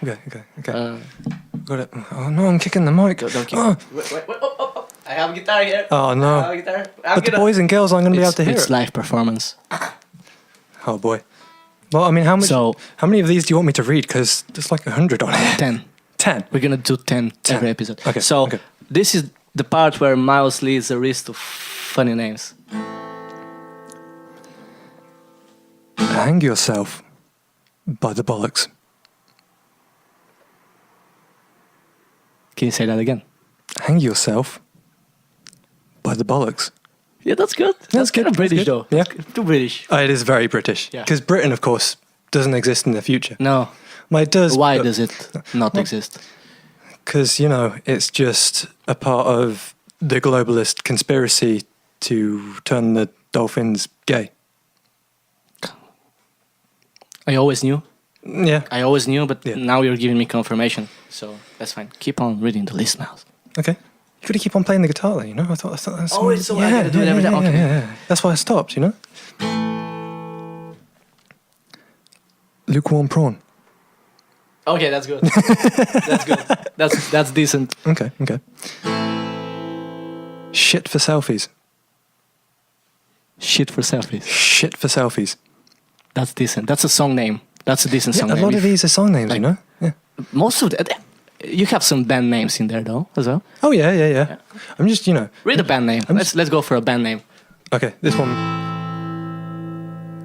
Got it. Oh no, I'm kicking the mic. Don't keep. Oh, Wait. Oh. I have a guitar here. oh I have no. a guitar. But the boys and girls aren't going to be able to hear It's it. live performance. Oh boy. Well, I mean, how many of these do you want me to read? Because there's like 100 on it. 10. 10. We're gonna do 10 every episode. Okay, So okay. this is the part where Miles leads a list of funny names. Hang yourself by the bollocks. Can you say that again? Hang yourself by the bollocks. Yeah, that's good. That's good. Kind of British That's good. though. Yeah. Too British. It is very British. Yeah. Because Britain, of course, doesn't exist in the future. No. Well, it does. Why does it not exist? Because, you know, it's just a part of the globalist conspiracy to turn the dolphins gay. I always knew. Yeah. But Yeah. now you're giving me confirmation. So that's fine. Keep on reading the list now. Okay. You got to keep on playing the guitar, then, you know? I thought that's Oh, it's so I gotta do it every time. Okay. Yeah. That's why I stopped, you know? Lukewarm prawn. Okay, that's good. That's good. That's decent. Okay. Shit for selfies. Shit for selfies. Shit for selfies. That's decent. That's a song name. That's a decent song A name. lot of these are song names, you know? Yeah. Most of the... You have some band names in there though, as well. Oh, yeah. I'm just, you know... Read a band name. Let's go for a band name. Okay, this one.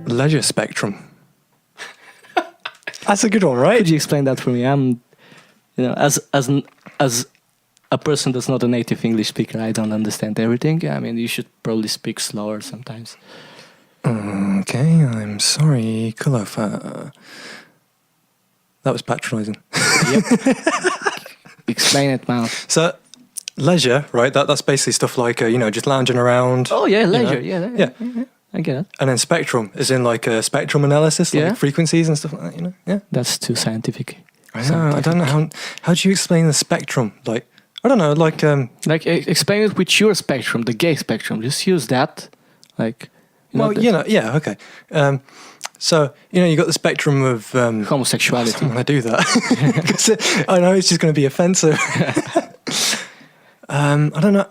Leisure Spectrum. That's a good one, right? Could you explain that for me? I'm, as a person that's not a native English speaker, I don't understand everything. I mean, you should probably speak slower sometimes. Okay, I'm sorry, Kalofa. That was patronising. Yep. Explain it, man. So, leisure, right? That's basically stuff like, just lounging around. Oh, yeah, leisure. You know? Yeah. I get it. And then spectrum is in like a spectrum analysis, like Yeah. frequencies and stuff like that, you know? Yeah. That's too scientific. I don't know how do you explain the spectrum? Like, I don't know, like explain it with your spectrum, the gay spectrum. Just use that, like. Yeah, okay. So you got the spectrum of homosexuality. I don't want to do that. 'Cause I know it's just going to be offensive. I don't know.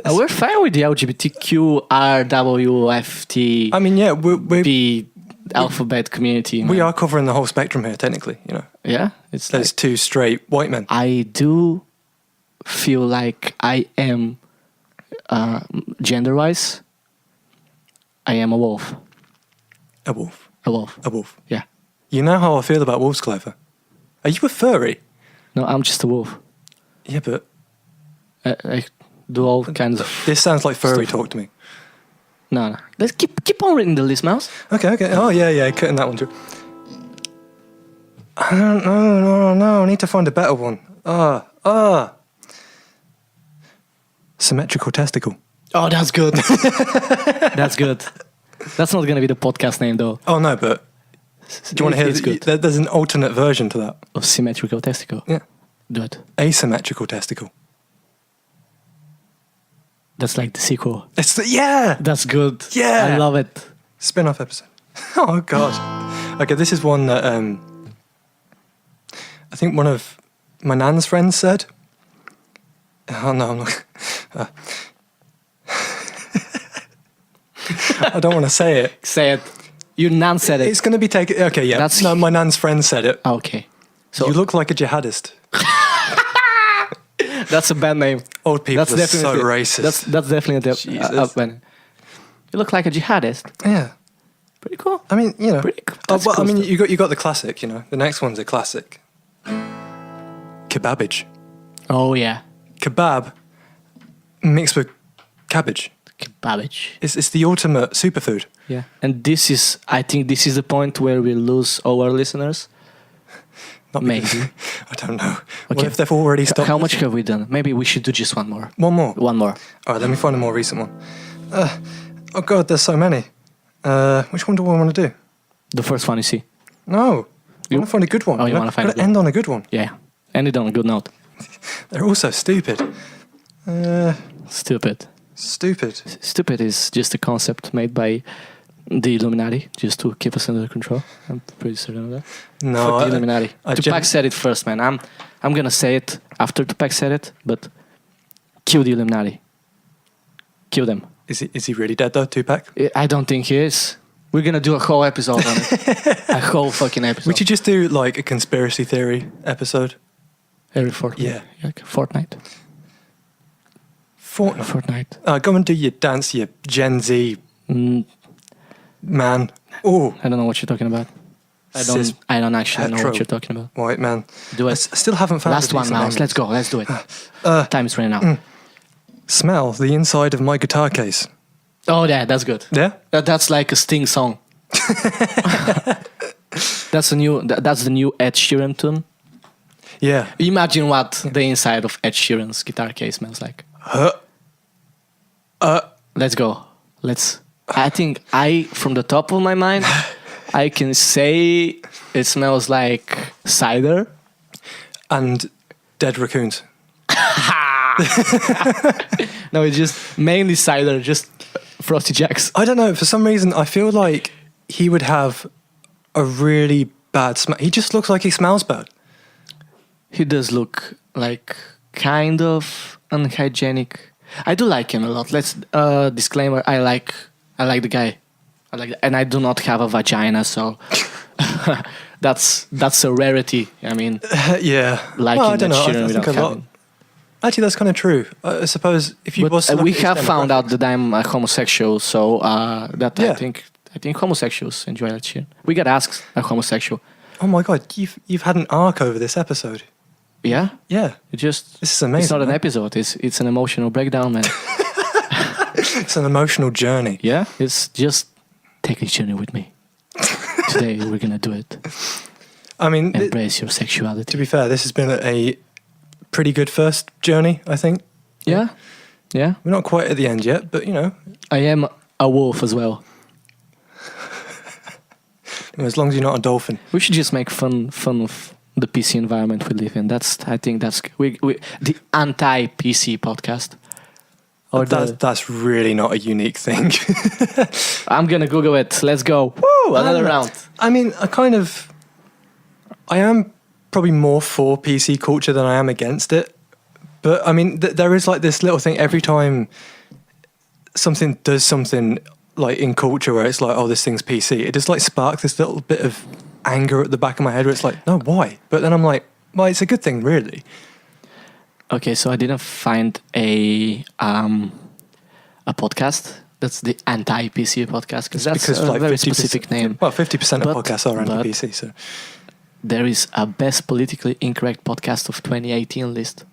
We're fine with the LGBTQRWFT. I mean, yeah, we're alphabet community. We are covering the whole spectrum here, technically. Yeah, there's two straight white men. I do feel like I am, gender-wise, I am a wolf. A wolf. A wolf. A wolf. Yeah. You know how I feel about wolves, Clever. Are you a furry? No, I'm just a wolf. Yeah, but I do all kinds of. This sounds like furry stuff. talk to me. No. Let's keep on reading the list, Mouse. Okay. Oh yeah, cutting that one too. I don't know. No. I need to find a better one. Symmetrical testicle. Oh, that's good. That's good. That's not going to be the podcast name, though. Oh, no, but do you want to hear it's good. There's an alternate version to that. Of symmetrical testicle. Yeah. Do it. Asymmetrical testicle. That's like the sequel. Yeah! That's good. Yeah! I love it. Spin-off episode. Oh, God. Okay, this is one that I think one of my nan's friends said. Oh, no, I'm not... I don't want to say it. Say it. Your nan said it. It's going to be taken... Okay, yeah. No, my nan's friend said it. Oh, okay. So you look like a jihadist. That's a bad name. Old people are so racist. That's definitely a bad name. You look like a jihadist. Yeah. Pretty cool. I mean, Pretty cool. Cool I mean, you got the classic, The next one's a classic. Kebabage. Oh, yeah. Kebab mixed with cabbage. Kebabage. It's the ultimate superfood. Yeah. And I think this is the point where we lose all our listeners. Not maybe. I don't know. Okay. What if they've already stopped? How much have we done? Maybe we should do just one more. One more? One more. All right, let me find a more recent one. Oh, God, there's so many. Which one do I want to do? The first one you see. No. I want to find a good one. Oh, you want to find a good end on a good one. Yeah. End it on a good note. They're all so stupid. Stupid. Stupid is just a concept made by the Illuminati just to keep us under control. I'm pretty certain of that. No, Fuck the Illuminati. Tupac said it first, man. I'm gonna say it after Tupac said it, but kill the Illuminati. Kill them. Is he really dead though, Tupac? I don't think he is. We're gonna do a whole episode on it. A whole fucking episode. Would you just do like a conspiracy theory episode? Every fortnight. Yeah. Like fortnight. Fortnite. Go and do your dance, you Gen Z man. Oh, I don't know what you're talking about. I don't actually know what you're talking about. White man. Do it. I still haven't found Last one, Mouse. Let's go. Let's do it. Time is running out. Smell the inside of my guitar case. Oh, yeah, that's good. Yeah? That's like a Sting song. That's the new Ed Sheeran tune. Yeah. Imagine what the inside of Ed Sheeran's guitar case smells like. Let's go. I think from the top of my mind, I can say it smells like cider. And dead raccoons. No, it's just mainly cider, just Frosty Jacks. I don't know. For some reason, I feel like he would have a really bad smell. He just looks like he smells bad. He does look like kind of unhygienic. I do like him a lot. Let's disclaimer. I like the guy. And I do not have a vagina, so that's a rarity. I mean, yeah. Liking that Sheeran without having. Actually, that's kind of true. I suppose if you was we have found out that I'm a homosexual, so that yeah. I think homosexuals enjoy that shit. We get asked a homosexual. Oh my God, you've had an arc over this episode. Yeah? Yeah. This is amazing. It's not an episode, it's an emotional breakdown, man. It's an emotional journey. Yeah? It's just take a journey with me. Today we're gonna do it. I mean, embrace your sexuality. To be fair, this has been a pretty good first journey, I think. Yeah? Yeah? We're not quite at the end yet, but I am a wolf as well. As long as you're not a dolphin. We should just make fun of the PC environment we live in. I think that's we the anti-PC podcast. Or that's really not a unique thing. I'm gonna Google it. Let's go. Woo! Another round. I mean, I am probably more for PC culture than I am against it. But I mean, there is like this little thing every time something does something like in culture where it's like, oh, this thing's PC. It just like sparks this little bit of anger at the back of my head where it's like, no, why? But then I'm like, well, it's a good thing, really. Okay, so I didn't find a podcast that's the anti-PC podcast because that's a like very specific name. Well, 50% of podcasts are anti-PC, so there is a best politically incorrect podcast of 2018 list,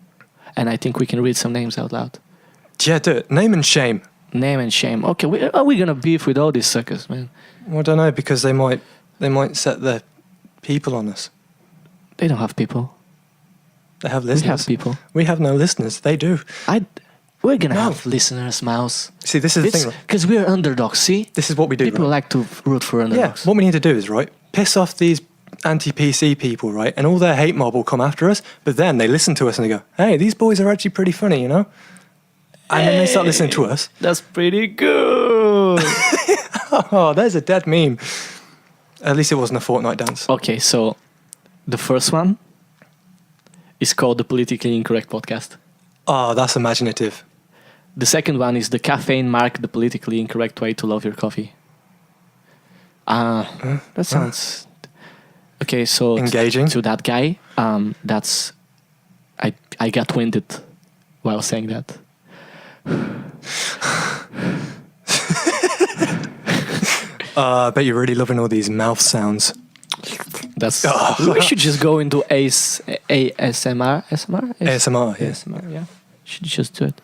and I think we can read some names out loud. Yeah, do it. Name and shame. Name and shame. Okay, are we gonna beef with all these suckers, man? Well, I don't know, because they might set their people on us. They don't have people. They have listeners. We have people. We have no listeners. They do. We're gonna have listeners, Mouse. See, this is the thing. Because we're underdogs, see? This is what we do. People like to root for underdogs. Yeah, what we need to do is, right, piss off these anti-PC people, right, and all their hate mob will come after us, but then they listen to us and they go, hey, these boys are actually pretty funny, you know? And then they start listening to us. That's pretty good. Oh, there's a dead meme. At least it wasn't a Fortnite dance. Okay, so the first one is called the Politically Incorrect Podcast. Oh, that's imaginative. The second one is the Caffeine Mark, the Politically Incorrect Way to Love Your Coffee. That sounds... Okay, so... Engaging. To that guy, that's... I got winded while saying that. I bet you're really loving all these mouth sounds. We should just go into ASMR. ASMR, yeah. ASMR, yeah. Should just do it.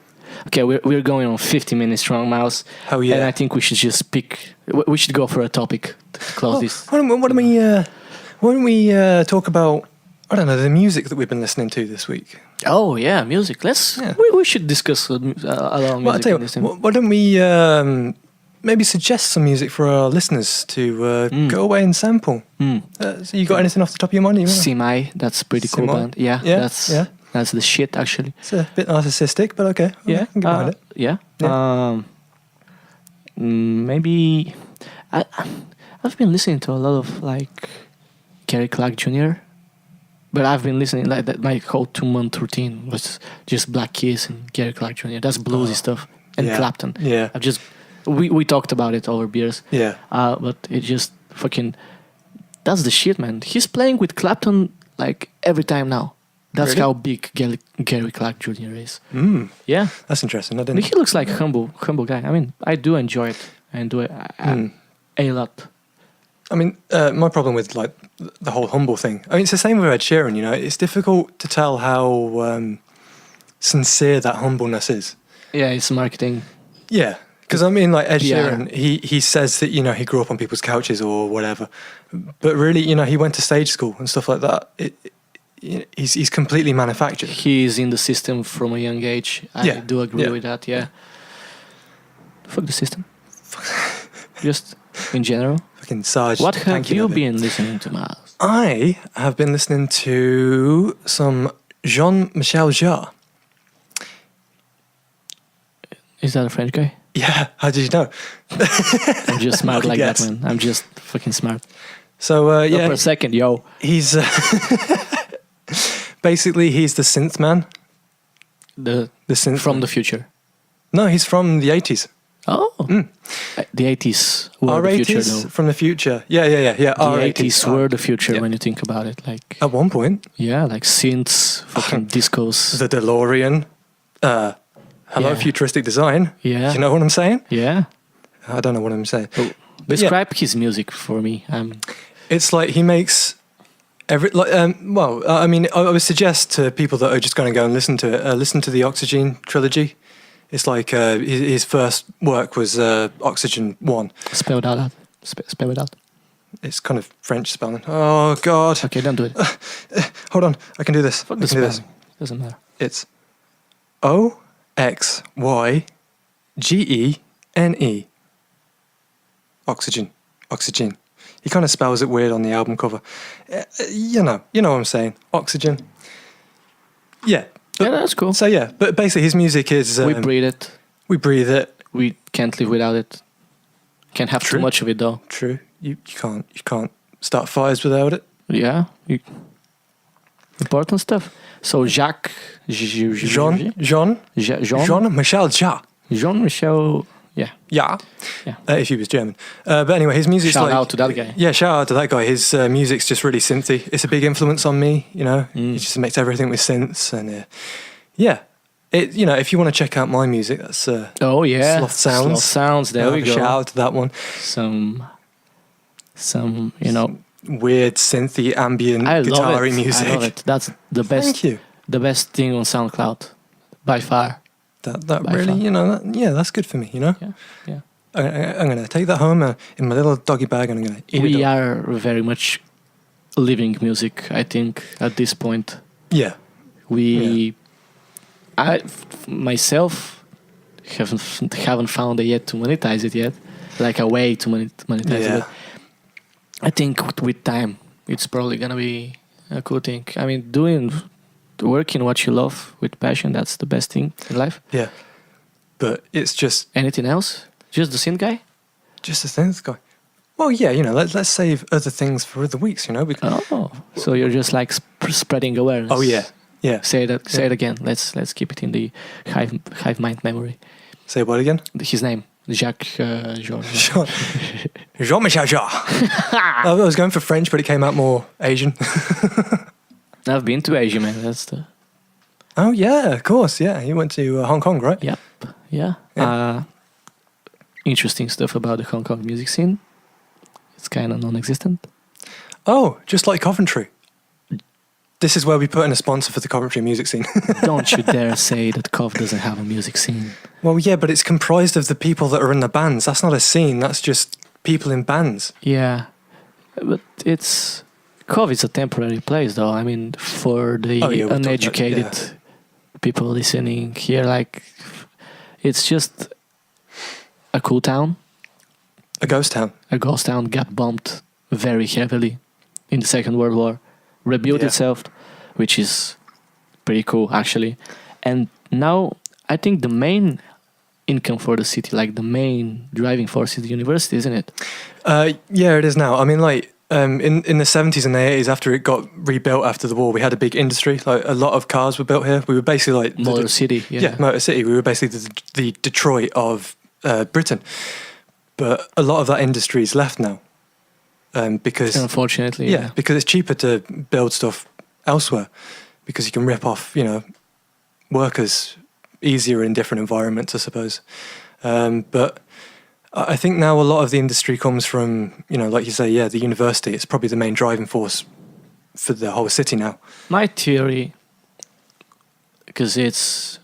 Okay, we're going on 50 minutes strong, Mouse. Oh yeah. And I think we should just pick. We should go for a topic to close this. Why don't we talk about, I don't know, the music that we've been listening to this week? Oh yeah, music. We should discuss a lot of music. Well, I'll tell you, why don't we maybe suggest some music for our listeners to go away and sample? So you got anything off the top of your mind? Simai, that's a pretty cool band. Yeah, that's the shit actually. It's a bit narcissistic, but okay. Yeah, I can get behind it. Yeah. Maybe I've been listening to a lot of like Gary Clark Jr. But I've been listening like that. My whole 2-month routine was just Black Keys and Gary Clark Jr. That's bluesy stuff, and Clapton. Yeah, we talked about it over beers. Yeah, but it just fucking that's the shit, man. He's playing with Clapton like every time now. That's really? how big Gary Clark Jr. is. Yeah, that's interesting. I mean, he looks like a humble guy. I mean, I do enjoy it. I enjoy it a lot. I mean, my problem with like the whole humble thing. I mean, it's the same with Ed Sheeran. You know, it's difficult to tell how sincere that humbleness is. Yeah, it's marketing. Yeah, because I mean, like Ed Sheeran, he says that, you know, he grew up on people's couches or whatever, but really, you know, he went to stage school and stuff like that. He's completely manufactured. He's in the system from a young age. I do agree with that. Yeah. Fuck the system. Just in general. Fucking Sarge. What have you been listening to, Miles? I have been listening to some Jean-Michel Jarre. Is that a French guy? Yeah. How did you know? I'm just smart like that, man. I'm just fucking smart. So Not for a second, yo. He's basically he's the synth man. The synth from the future. No, he's from the 80s. Oh, the 80s were our the 80s future, though. From the future. Yeah. The 80s were the future when you think about it. Like at one point. Yeah, like synths, fucking discos. The DeLorean. Hello, futuristic design. Yeah. You know what I'm saying? Yeah. I don't know what I'm saying. Describe his music for me. It's like he makes every. I mean, I would suggest to people that are just going to go and listen to it. Listen to the Oxygen trilogy. It's like his first work was Oxygen 1. Spell it out. Spell it out. It's kind of French spelling. Oh, God. Okay, don't do it. Hold on. I can do this. Fuck the spelling. Doesn't matter. It's Oxygene. Oxygen. He kind of spells it weird on the album cover. You know what I'm saying. Oxygen. Yeah. Yeah, that's cool. So yeah, but basically his music is... we breathe it. We breathe it. We can't live without it. Can't have True. too much of it though. True. You can't start fires without it. Yeah. Important stuff. So Jacques... Jean-Michel Jarre. Jean-Michel... Yeah. Yeah. Yeah. If he was German. But anyway, his music's Shout like... out to that guy. Yeah, shout out to that guy. His music's just really synthy. It's a big influence on me, you know. He just makes everything with synths. And yeah. It, you know, if you want to check out my music, that's... Oh, yeah. Sloth Sounds. Sloth Sounds, there we go. Shout out to that one. Some you know... Weird, synthy, ambient, guitar-y music. I love it. That's the best. Thank you. The best thing on SoundCloud, by far. That By really, far. you know, that's good for me, you know? Yeah. I'm going to take that home in my little doggy bag and I'm going to eat it We up. are very much living music, I think, at this point. Yeah. I myself haven't found a yet to monetize it yet, like a way to monetize it. I think with time, it's probably gonna be a cool thing. I mean, working what you love with passion, that's the best thing in life. Yeah. But it's just... Anything else? Just the synth guy? Just a synth guy. Well, yeah, you know, let's save other things for other weeks, you know? So you're just like spreading awareness. Oh, yeah. Yeah. Say it again. Let's keep it in the hive mind memory. Say what again? His name, Jacques Georges. Jean-Michel Jarre. I was going for French, but it came out more Asian. I've been to Asia, man. That's the... Oh, yeah, of course, yeah. You went to Hong Kong, right? Yep. Yeah. Interesting stuff about the Hong Kong music scene. It's kind of non-existent. Oh, just like Coventry. This is where we put in a sponsor for the Coventry music scene. Don't you dare say that Cov doesn't have a music scene. Well, yeah, but it's comprised of the people that are in the bands. That's not a scene. That's just people in bands. Yeah. But Cov is a temporary place, though. I mean, for the uneducated people listening here, like, it's just a cool town. A ghost town. A ghost town got bombed very heavily in the Second World War. Rebuilt itself, which is pretty cool, actually. And now, I think the main income for the city, like the main driving force, is the university, isn't it? Yeah, it is now. I mean, like, in the 70s and the 80s, after it got rebuilt after the war, we had a big industry. Like, a lot of cars were built here. We were basically like... Motor City, Yeah, Motor City. We were basically the Detroit of Britain. But a lot of that industry is left now. Because unfortunately, because it's cheaper to build stuff elsewhere, because you can rip off, you know, workers easier in different environments, I suppose. But I think now a lot of the industry comes from, you know, like you say, the university. It's probably the main driving force for the whole city now. My theory, because it's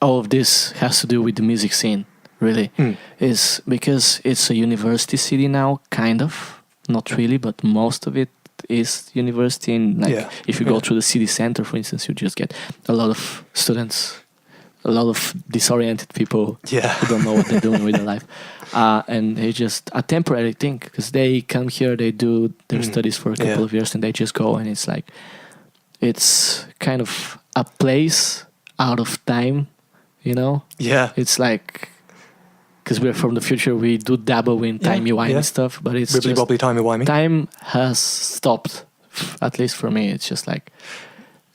all of this has to do with the music scene. Really, is because it's a university city now, kind of. Not really, but most of it is university. And like, if you go through the city center, for instance, you just get a lot of students, a lot of disoriented people who don't know what they're doing with their life. And they just a temporary thing, because they come here, they do their studies for a couple of years, and they just go. And it's like, it's kind of a place out of time, you know? Yeah. It's like... Because we're from the future, we do dabble in timey-wimey stuff, but it's wibbly-wobbly, timey-wimey. Time has stopped, at least for me. It's just like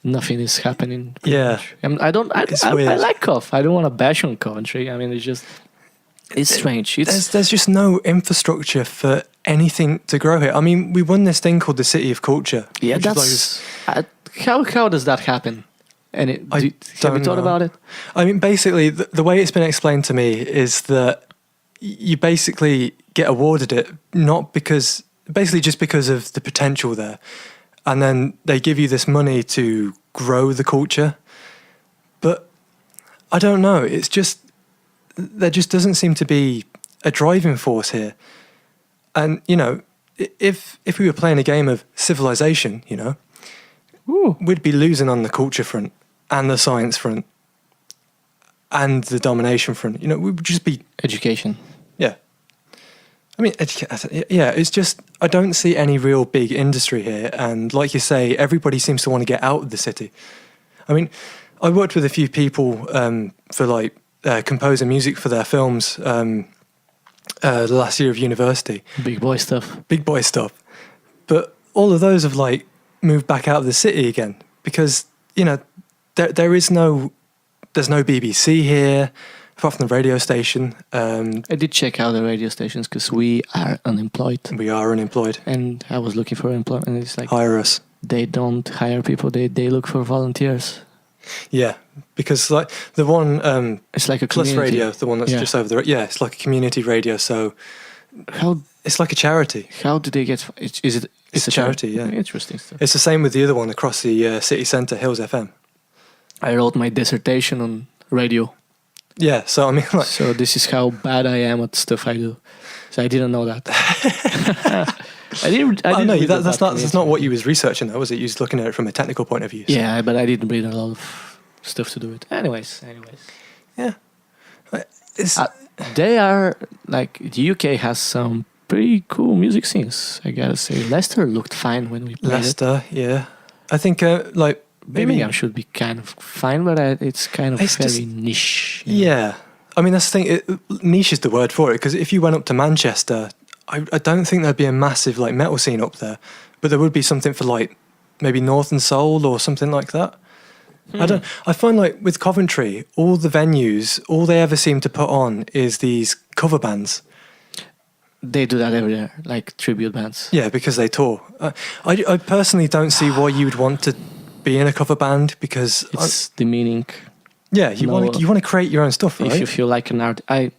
nothing is happening. Yeah. I mean, I like Cov. I don't want to bash on Coventry. I mean, it's strange. There's just no infrastructure for anything to grow here. I mean, we won this thing called the City of Culture. Yeah, that's... how does that happen? And have you thought about it? I mean, basically, the way it's been explained to me is that you basically get awarded it just because of the potential there. And then they give you this money to grow the culture. But I don't know. It's just, there just doesn't seem to be a driving force here. And, you know, if we were playing a game of Civilization, you know, we'd be losing on the culture front. And the science front, and the domination front. You know, we would just be... Education. Yeah. I mean, yeah, it's just, I don't see any real big industry here. And like you say, everybody seems to want to get out of the city. I mean, I worked with a few people for like composing music for their films the last year of university. Big boy stuff. Big boy stuff. But all of those have like moved back out of the city again because, you know, there's no BBC here. Apart from the radio station. I did check out the radio stations because we are unemployed. We are unemployed. And I was looking for employment, and it's like... Hire us. They don't hire people, they look for volunteers. Yeah, because like the one... it's like a Plus community. Radio, the one that's just over the... Yeah, it's like a community radio, so... It's like a charity. How do they get... It's a charity, yeah. Interesting stuff. It's the same with the other one across the city centre, Hills FM. I wrote my dissertation on radio. Yeah, so I mean, like, so this is how bad I am at stuff I do. So I didn't know that. I didn't. No, that's not what you was researching, though, was it? You was looking at it from a technical point of view. So. Yeah, but I didn't read a lot of stuff to do it. Anyways. Yeah, they are like the UK has some pretty cool music scenes. I gotta say, Leicester looked fine when we played Leicester, yeah. I think like. Birmingham should be kind of fine, but it's kind of very niche. Yeah. I mean, that's the thing. Niche is the word for it, because if you went up to Manchester, I don't think there'd be a massive like metal scene up there, but there would be something for like maybe Northern Soul or something like that. I find like with Coventry, all the venues, all they ever seem to put on is these cover bands. They do that everywhere, like tribute bands. Yeah, because they tour. I personally don't see why you would want to be in a cover band, because it's demeaning. Yeah, you want to create your own stuff, right? If you feel like an art, I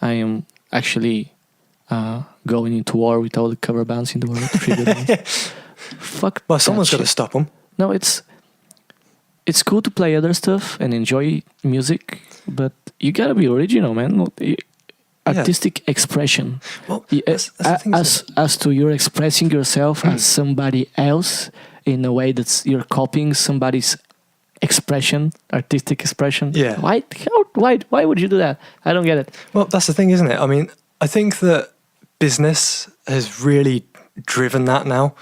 am actually going into war with all the cover bands in the world. Fuck. Well, someone's got to stop them. No, it's cool to play other stuff and enjoy music, but you gotta be original, man. Artistic expression. Well, as to you're expressing yourself as somebody else in a way that's you're copying somebody's expression, artistic expression. Yeah. Why would you do that? I don't get it. Well, that's the thing, isn't it? I mean, I think that business has really driven that now.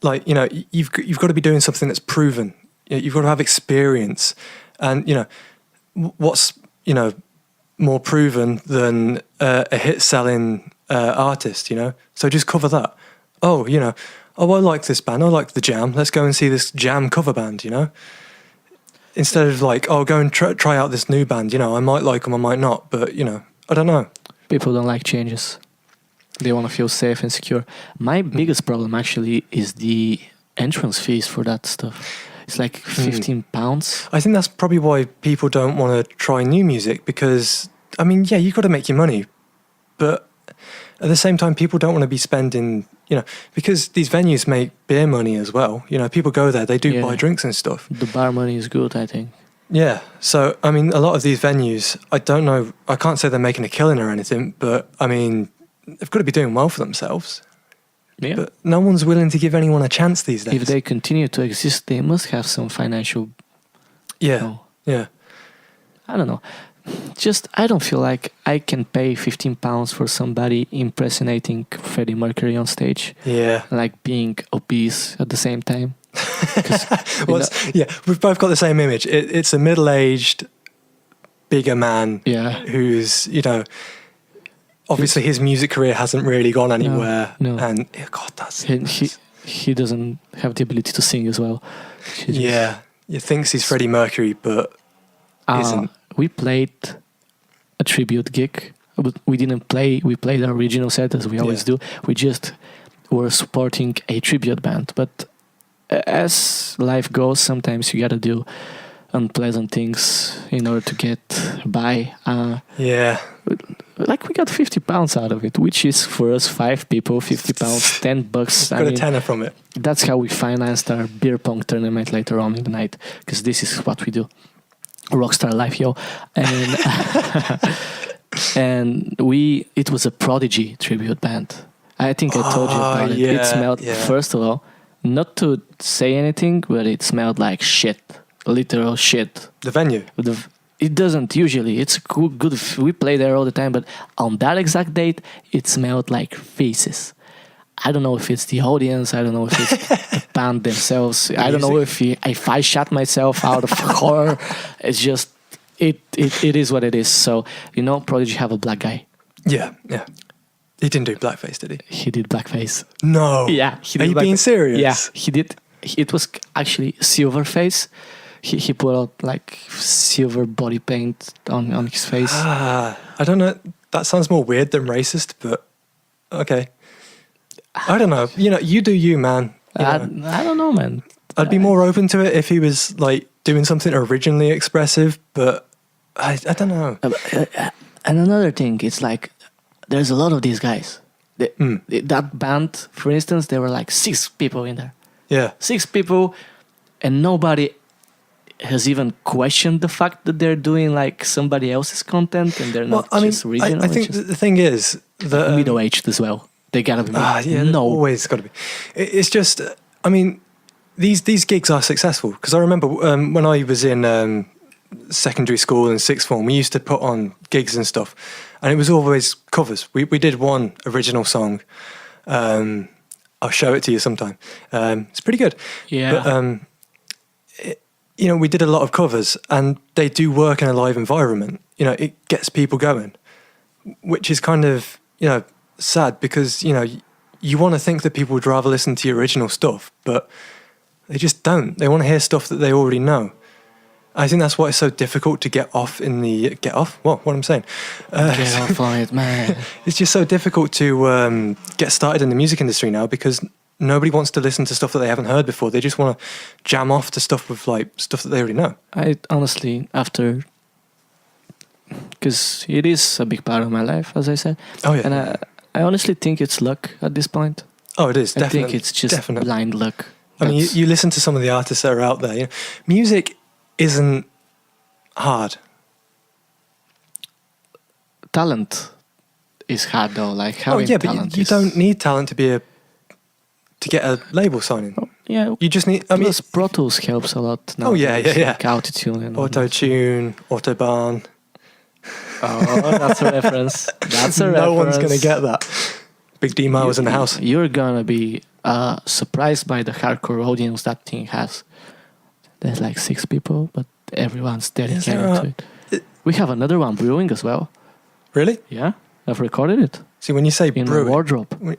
Like, you know, you've got to be doing something that's proven. You've got to have experience, and you know, what's more proven than a hit-selling artist, you know? So just cover that. I like this band. I like the Jam. Let's go and see this Jam cover band, you know? Instead of like, go and try out this new band, you know? I might like them, I might not, but, you know, I don't know. People don't like changes. They want to feel safe and secure. My biggest problem, actually, is the entrance fees for that stuff. It's like £15. I think that's probably why people don't want to try new music, because, I mean, yeah, you've got to make your money, but at the same time, people don't want to be spending, you know, because these venues make beer money as well. You know, people go there, they do buy drinks and stuff. The bar money is good, I think. Yeah, so, I mean, a lot of these venues, I don't know, I can't say they're making a killing or anything, but, I mean, they've got to be doing well for themselves. Yeah. But no one's willing to give anyone a chance these days. If they continue to exist, they must have some financial... Yeah, yeah. I don't know. Just, I don't feel like I can pay £15 for somebody impersonating Freddie Mercury on stage. Yeah. Like being obese at the same time. We've both got the same image. It's a middle-aged, bigger man who's, you know... Obviously, his music career hasn't really gone anywhere. No. And, God, that's... He doesn't have the ability to sing as well. He thinks he's Freddie Mercury, but isn't. We played a tribute gig. But we didn't play... We played our original set, as we always do. We just were supporting a tribute band. But as life goes, sometimes you gotta do unpleasant things in order to get by. Like we got £50 out of it, which is for us 5 people, £50, $10. Got a tenner from it. That's how we financed our beer pong tournament later on in the night, because this is what we do. Rockstar life, yo. And it was a Prodigy tribute band. I think I told you about it. It smelled, first of all, not to say anything, but it smelled like shit. Literal shit. The venue? It doesn't usually. It's good. We play there all the time, but on that exact date, it smelled like feces. I don't know if it's the audience. I don't know if it's the band themselves. I don't know if I shot myself out of horror. It's just it is what it is. So Prodigy have a black guy. Yeah. He didn't do blackface, did he? He did blackface. No. Yeah. Are you being serious? Yeah, he did. It was actually silver face. He put out like silver body paint on his face. I don't know. That sounds more weird than racist, but okay. I don't know. You do you, man. I don't know, man. I'd be more open to it if he was like doing something originally expressive, but I don't know. And another thing, it's like there's a lot of these guys. That band, for instance, there were like 6 people in there. Yeah. 6 people, and nobody has even questioned the fact that they're doing like somebody else's content and they're not just regional. I think the thing is that middle-aged as well. They gotta be. Always got to be. It's just, these gigs are successful because I remember when I was in secondary school and sixth form, we used to put on gigs and stuff, and it was always covers. We did one original song. I'll show it to you sometime. It's pretty good. Yeah. But, we did a lot of covers, and they do work in a live environment. It gets people going, which is kind of sad because you want to think that people would rather listen to your original stuff, but they just don't. They want to hear stuff that they already know. I think that's why it's so difficult to get off. What I'm saying. Get off on it, man. It's just so difficult to get started in the music industry now because nobody wants to listen to stuff that they haven't heard before. They just want to jam off to stuff with like stuff that they already know. I honestly, because it is a big part of my life, as I said. Oh yeah. And I honestly think it's luck at this point. Oh, it is. I think it's just blind luck. I mean, you listen to some of the artists that are out there. Music isn't hard. Talent is hard though. Like having talent. But you don't need talent to get a label signing. Oh, yeah, you just need. Plus Pro Tools helps a lot now. Oh yeah. Like Autotune and Auto-Tune, Autobahn. Oh, that's a reference. No one's gonna get that. Big D was in the house. You're gonna be surprised by the hardcore audience that thing has. There's like 6 people, but everyone's dedicated to it. We have another one brewing as well. Really? Yeah, I've recorded it. See, when you say in brewing, my wardrobe. When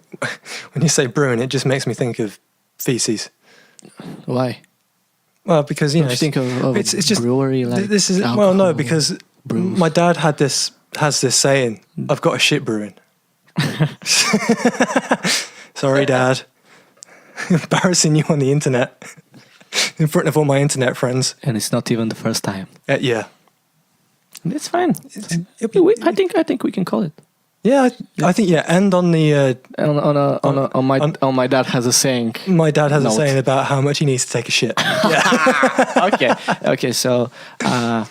you say brewing, it just makes me think of feces. Why? Well, because Don't you think of it's just brewery like this is alcohol, no, because brews. my dad has this saying, "I've got a shit brewing." Sorry, Dad. Embarrassing you on the internet in front of all my internet friends. And it's not even the first time. Yeah. It's fine. I think we can call it. Yeah, I think And on the on my dad has a saying. My dad has a saying about how much he needs to take a shit. Yeah. Okay. So I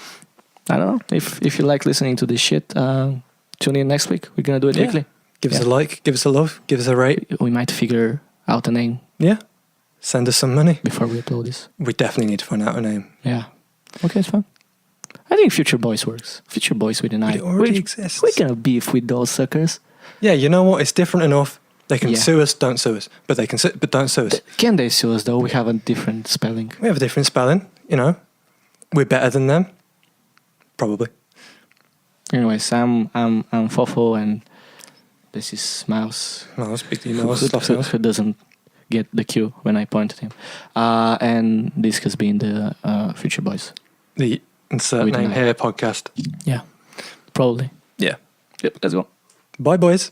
don't know if you like listening to this shit. Tune in next week. We're gonna do it weekly. Give us a like. Give us a love. Give us a rate. We might figure out a name. Yeah. Send us some money before we upload this. We definitely need to find out a name. Yeah. Okay, it's fine. I think Future Boiz works. Future Boiz with an I. It already exists. We're gonna beef with those suckers. Yeah, you know what? It's different enough. They can sue us, don't sue us. But they can but don't sue us. Can they sue us though? We have a different spelling. We have a different spelling, We're better than them. Probably. Anyways, I'm Fofo and this is Mouse. Mouse, Big D Mouse. Who doesn't get the cue when I point at him. And this has been the Future Boiz. The Insert Name Here podcast. Yeah, probably. Yeah. Yep, let's go. Bye, boys.